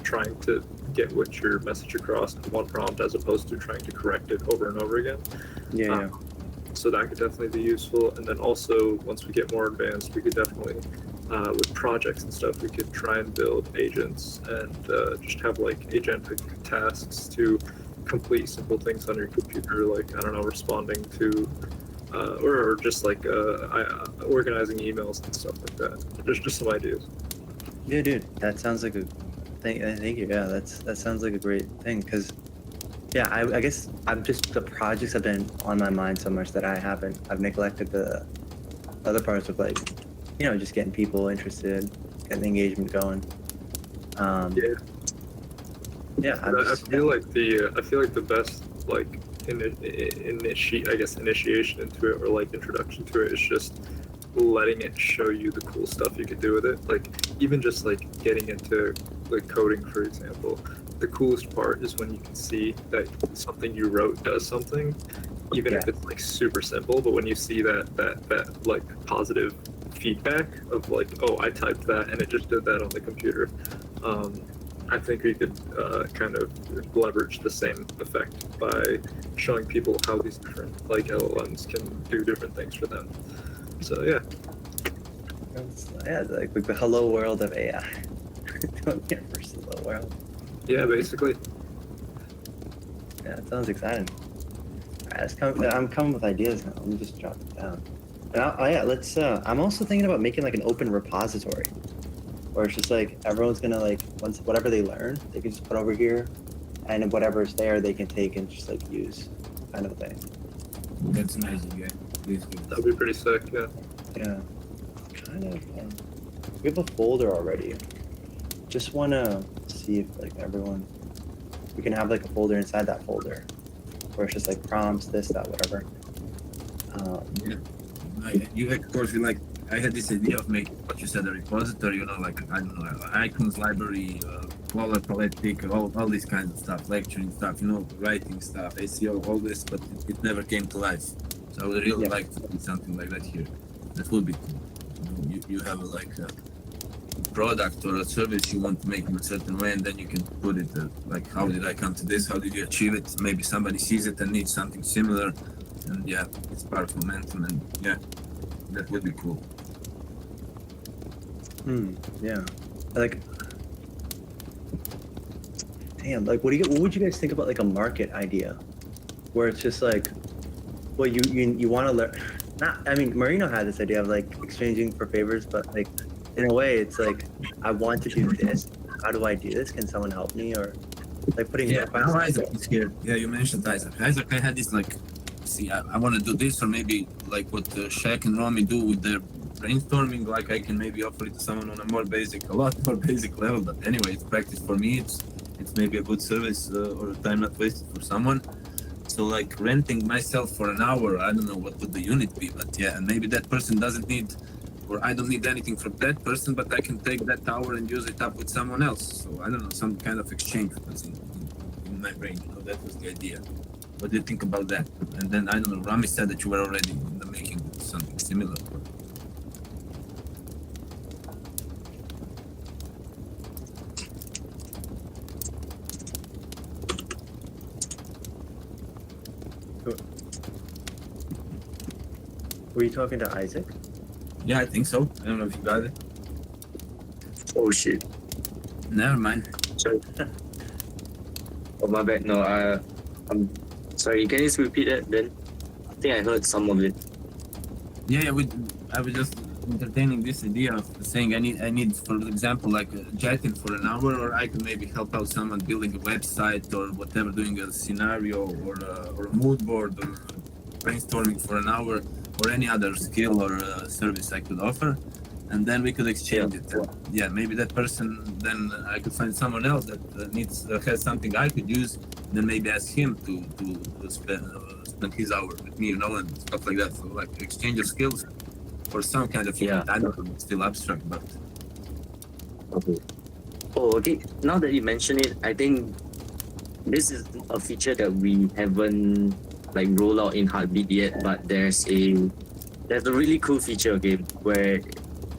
trying to get what your message across in one prompt as opposed to trying to correct it over and over again. Yeah. So that could definitely be useful. And then also, once we get more advanced, we could definitely, with projects and stuff, we could try and build agents and just have like agentic tasks to complete simple things on your computer, like, I don't know, responding to, or just like organizing emails and stuff like that. Just some ideas. Yeah, dude, that sounds like a thing. Thank you. Yeah, that sounds like a great thing. Cause, yeah, I guess I'm just the projects have been on my mind so much that I've neglected the other parts of, like, you know, just getting people interested, getting the engagement going. Yeah. Yeah, I feel like the best like initiation into it, or like introduction to it, is just letting it show you the cool stuff you could do with it. Like even just like getting into like coding, for example, the coolest part is when you can see that something you wrote does something, even if it's like super simple. But when you see that like positive feedback of like, oh, I typed that and it just did that on the computer, I think we could kind of leverage the same effect by showing people how these different like LLMs can do different things for them. So yeah. Yeah, like the hello world of AI. Doing your first hello world. Yeah, basically. Yeah, that sounds exciting. Alright, I'm coming with ideas now. Let me just drop it down. Yeah, let's. I'm also thinking about making like an open repository, where it's just like everyone's gonna like, once whatever they learn, they can just put over here, and whatever's there they can take and just like use, kind of thing. That's amazing, yeah. Please do. That'd be pretty sick, yeah. Yeah, kind of. We have a folder already. Just wanna see if like everyone, we can have like a folder inside that folder, where it's just like prompts, this, that, whatever. Yeah. You of course, you like. I had this idea of making what you said a repository, you know, like, I don't know, icons library, color palette picker, all these kinds of stuff, lecturing stuff, you know, writing stuff, SEO, all this, but it never came to life. So I would really like to do something like that here. That would be cool. You know, you have like a product or a service you want to make in a certain way, and then you can put it like, how did I come to this? How did you achieve it? Maybe somebody sees it and needs something similar, and yeah, it's part of momentum, and yeah, that would be cool. Yeah. Like, damn, like what would you guys think about like a market idea, where it's just like, well, you want to learn, not, I mean, Marino had this idea of like exchanging for favors, but like in a way it's like, I want to do this, how do I do this, can someone help me, or like putting Isaac is here. Yeah, you mentioned Isaac. Isaac, I had this like, see, I want to do this, or maybe like what Shaq and Romy do with their brainstorming, like I can maybe offer it to someone on a lot more basic level, but anyway, it's practice for me. It's maybe a good service or a time not wasted for someone. So like renting myself for an hour, I don't know what would the unit be, but yeah, and maybe that person doesn't need, or I don't need anything from that person, but I can take that hour and use it up with someone else. So I don't know, some kind of exchange was in my brain. You know, that was the idea. What do you think about that? And then I don't know. Rami said that you were already in the making of something similar. Were you talking to Isaac? Yeah, I think so. I don't know if you got it. Oh shit. Never mind. Sorry. Oh my bad. No, I'm sorry. Can you just repeat that then? I think I heard some of it. Yeah, I was just entertaining this idea of saying I need, for example, like a chatting for an hour, or I could maybe help out someone building a website or whatever, doing a scenario or a mood board or brainstorming for an hour, or any other skill or service I could offer, and then we could exchange it. And yeah, maybe that person, then I could find someone else that needs has something I could use, and then maybe ask him to spend his hour with me, you know, and stuff like that. So like exchange of skills for some kind of unit. I don't know, it's still abstract, but Okay. Oh, okay. Now that you mention it, I think this is a feature that we haven't like rolled out in Heartbeat yet, but there's a really cool feature, okay, where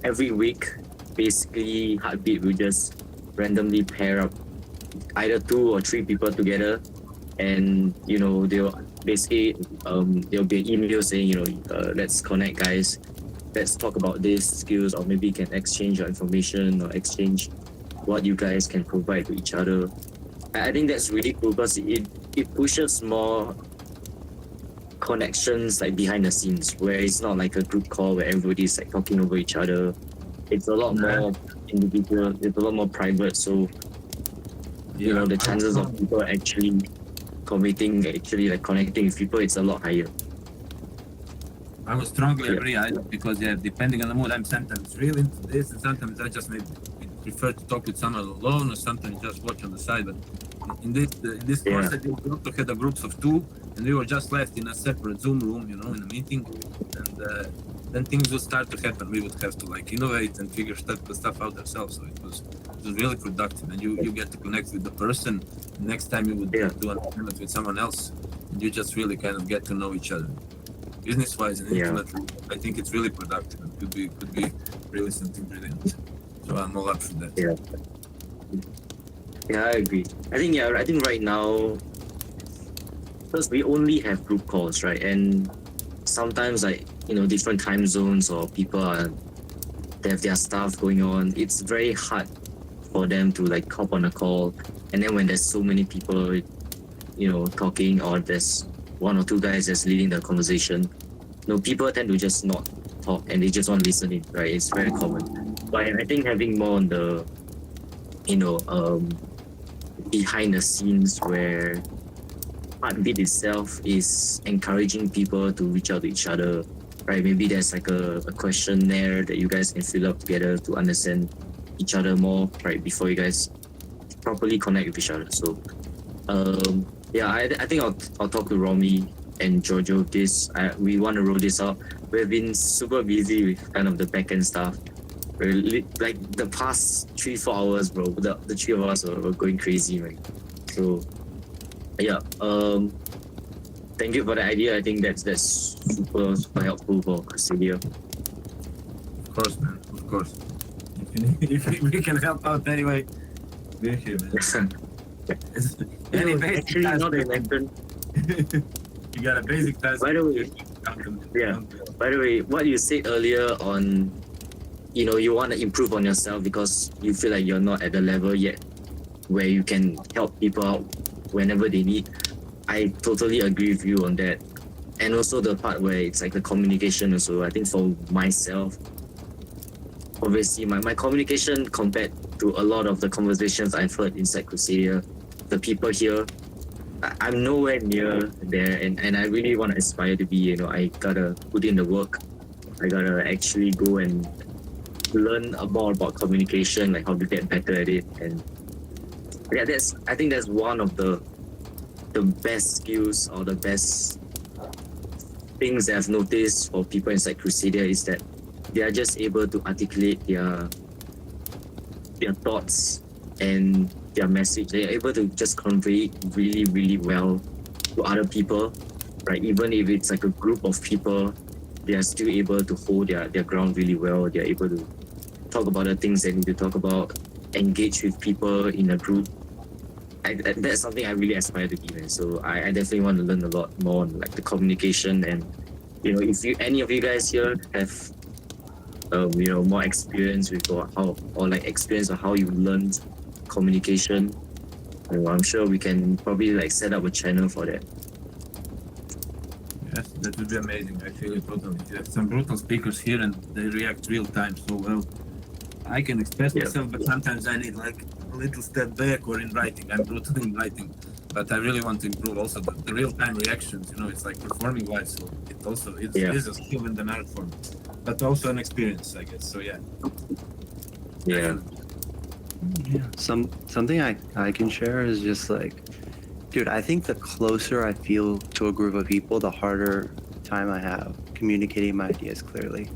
every week basically Heartbeat will just randomly pair up either 2 or 3 people together, and you know they'll basically there'll be an email saying, you know, let's connect guys, let's talk about these skills, or maybe you can exchange your information or exchange what you guys can provide to each other. I think that's really cool because it pushes more connections like behind the scenes, where it's not like a group call where everybody's like talking over each other. It's a lot more individual, it's a lot more private, so you know the chances of people actually committing, actually like connecting with people, it's a lot higher. I would strongly agree, because yeah, depending on the mood, I'm sometimes really into this, and sometimes I just maybe prefer to talk with someone alone, or sometimes just watch on the side. But in this course, I did also had a groups of 2, and we were just left in a separate Zoom room, you know, in a meeting, and then things would start to happen. We would have to like innovate and figure stuff out ourselves. So it was really productive, and you get to connect with the person. Next time you would do an assignment with someone else, and you just really kind of get to know each other. Business-wise and intimately, I think it's really productive and could be really something brilliant. So I'm all up for that. Yeah, I agree. I think right now, first we only have group calls, right? And sometimes like, you know, different time zones or people they have their stuff going on. It's very hard for them to like hop on a call. And then when there's so many people, you know, talking, or there's 1 or 2 guys that's leading the conversation, you know, people tend to just not talk and they just want to listen in, right? It's very common. But I think having more on the, you know, behind the scenes, where Heartbeat itself is encouraging people to reach out to each other, right? Maybe there's like a questionnaire that you guys can fill up together to understand each other more, right? Before you guys properly connect with each other. So, I think I'll talk to Romy and Jojo this. We want to roll this out. We've been super busy with kind of the back-end stuff. We're like the past 3-4 hours, bro. The 3 of us were going crazy, right? So thank you for the idea. I think that's super helpful for Crusadia. Of course, man. Of course. If we can help out anyway, we're here, man. Any basic Actually, task, not to mention. you got a basic task. By the way, what you said earlier on, you know, you want to improve on yourself because you feel like you're not at the level yet where you can help people out whenever they need. I totally agree with you on that. And also the part where it's like the communication also. I think for myself, obviously my communication compared to a lot of the conversations I've heard inside Crusadia, the people here, I'm nowhere near there, and I really want to aspire to be, you know, I gotta put in the work. I gotta actually go and learn more about communication, like how to get better at it. And yeah, I think that's one of the the best skills or the best things that I've noticed for people inside Crusadia is that they are just able to articulate their thoughts and their message. They are able to just convey it really, really well to other people, right? Even if it's like a group of people, they are still able to hold their ground really well. They are able to talk about the things they need to talk about, engage with people in a group. That's something I really aspire to be, man. So I definitely want to learn a lot more on like the communication, and you know, if any of you guys here have you know, more experience with experience of how you learned communication, you know, I'm sure we can probably like set up a channel for that. Yes, that would be amazing. I feel it totally. You have some brutal speakers here and they react real time so well. I can express myself, but sometimes I need like a little step back or in writing. I'm brutal in writing, but I really want to improve also the real time reactions. You know, it's like performing wise, so it also is a skill in the art form, but also an experience, I guess. So yeah. Yeah. Yeah. Something I can share is just like, dude, I think the closer I feel to a group of people, the harder time I have communicating my ideas clearly.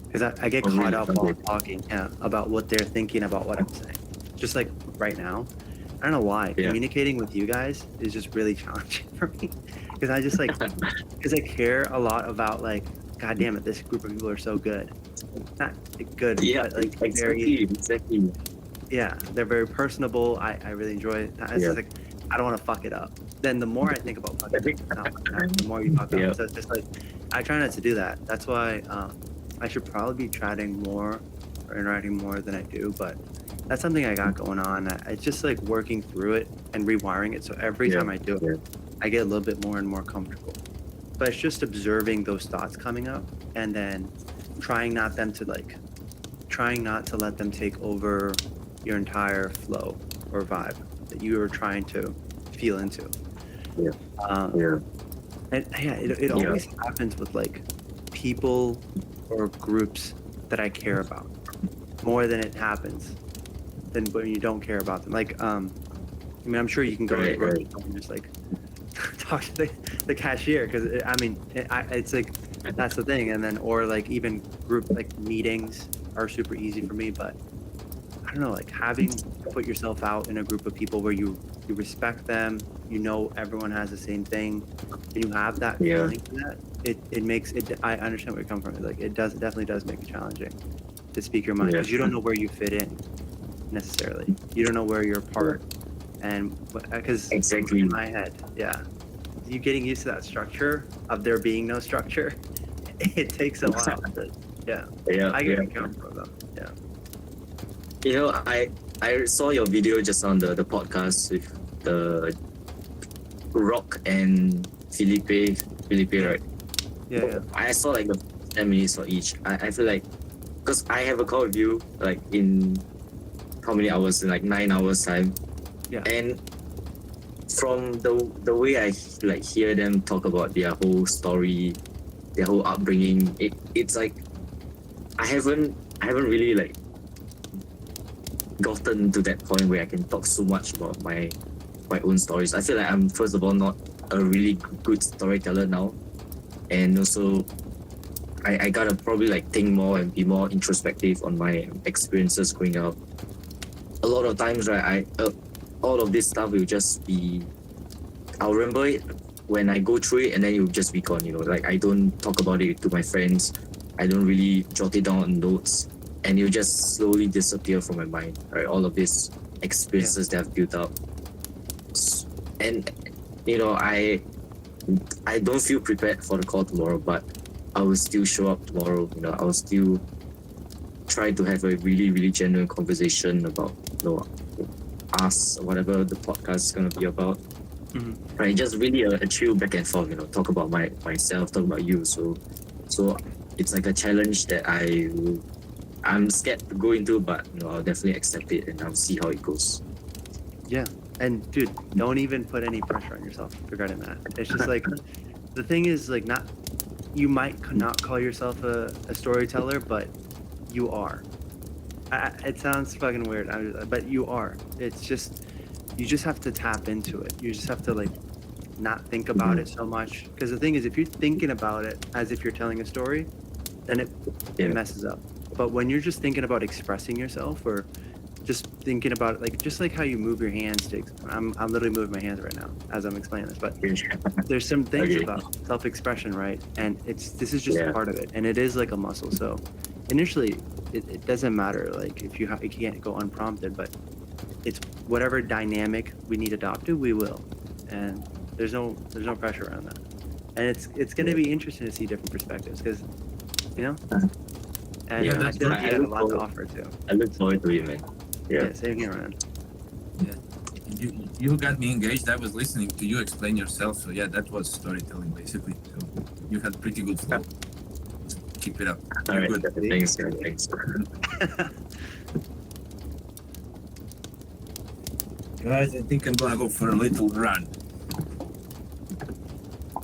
Because I get caught up while talking about what they're thinking about what I'm saying. Just like right now, I don't know why. Yeah. Communicating with you guys is just really challenging for me. Because I just like, because I care a lot about like, God damn it, this group of people are so good. Not good, but like exactly. yeah, they're very personable. I really enjoy it. It's just like, I don't want to fuck it up. Then the more I think about fucking it up, the more you fuck up. So it's just like, I try not to do that. That's why I should probably be chatting more or interacting more than I do. But that's something I got going on. It's just like working through it and rewiring it. So every time I do it, I get a little bit more and more comfortable. But it's just observing those thoughts coming up and then trying not to let them take over your entire flow or vibe that you are trying to feel into. And it always happens with like people or groups that I care about more than it happens than when you don't care about them. Like, I mean, I'm sure you can go to the grocery store and just like talk to the cashier because it's like that's the thing. And then or like even group like meetings are super easy for me, but I don't know, like having to put yourself out in a group of people where you respect them, you know everyone has the same thing, and you have that feeling for that. It makes it. I understand where you're coming from. Like it definitely does make it challenging to speak your mind because you don't know where you fit in necessarily. You don't know where you're part, and because in my head, you getting used to that structure of there being no structure, it takes a while. I get it coming from them. Yeah. You know, I saw your video just on the podcast with the Rock and Felipe, right? Yeah. I saw like the 10 minutes for each. I feel like, because I have a call with you like in how many hours? In like 9 hours time. Yeah. And from the way I like hear them talk about their whole story, their whole upbringing, it's like I haven't really like gotten to that point where I can talk so much about my own stories. I feel like I'm first of all not a really good storyteller now, and also I gotta probably like think more and be more introspective on my experiences growing up. A lot of times, right, all of this stuff will just be, I'll remember it when I go through it, and then it will just be gone. You know, like I don't talk about it to my friends. I don't really jot it down on notes, and it'll just slowly disappear from my mind. Right, all of these experiences that I've built up, and you know, I don't feel prepared for the call tomorrow, but I will still show up tomorrow. You know, I will still try to have a really, really genuine conversation about, you know, us, whatever the podcast is gonna be about. Mm-hmm. Right, just really a chill back and forth. You know, talk about myself, talk about you. So it's like a challenge that I'm scared to go into, but you know, I'll definitely accept it and I'll see how it goes. Yeah. And dude, don't even put any pressure on yourself regarding that. It's just like the thing is like you might not call yourself a storyteller, but you are. It sounds fucking weird, but you are. It's just you just have to tap into it. You just have to like not think about it so much. Because the thing is, if you're thinking about it as if you're telling a story, then it Yeah. messes up. But when you're just thinking about expressing yourself, or just thinking about it, like just like how you move your hands to, I'm literally moving my hands right now as I'm explaining this, but there's some things Okay. about self-expression, right? And this is just Yeah. part of it, and it is like a muscle. So initially, it doesn't matter like if you can't go unprompted, but it's whatever dynamic we need adopted, we will, and there's no pressure around that. And it's going to be interesting to see different perspectives, because and Yeah, I feel like I you had a look lot to forward- offer too. I look forward to it, man. Yeah. Same here, man. You got me engaged. I was listening to you explain yourself. So yeah, that was storytelling basically. So you had pretty good flow. Keep it up. All You're right. good. Thanks, man. Thanks. Guys, I think I'm gonna go for a little run.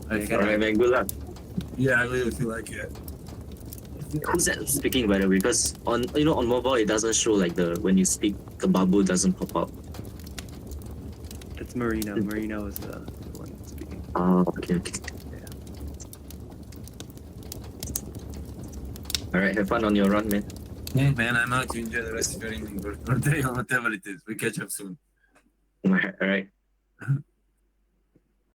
I Okay, feel All right, like, man. Good luck. yeah, I really feel like it. Who's that speaking, by the way? Because on on mobile it doesn't show like when you speak, the bubble doesn't pop up. It's Marino. Marino is the one speaking. Oh, okay. All right, have fun on your run, man. Hey man, I'm out to enjoy the rest of your evening or day or whatever it is. We catch up soon. All right.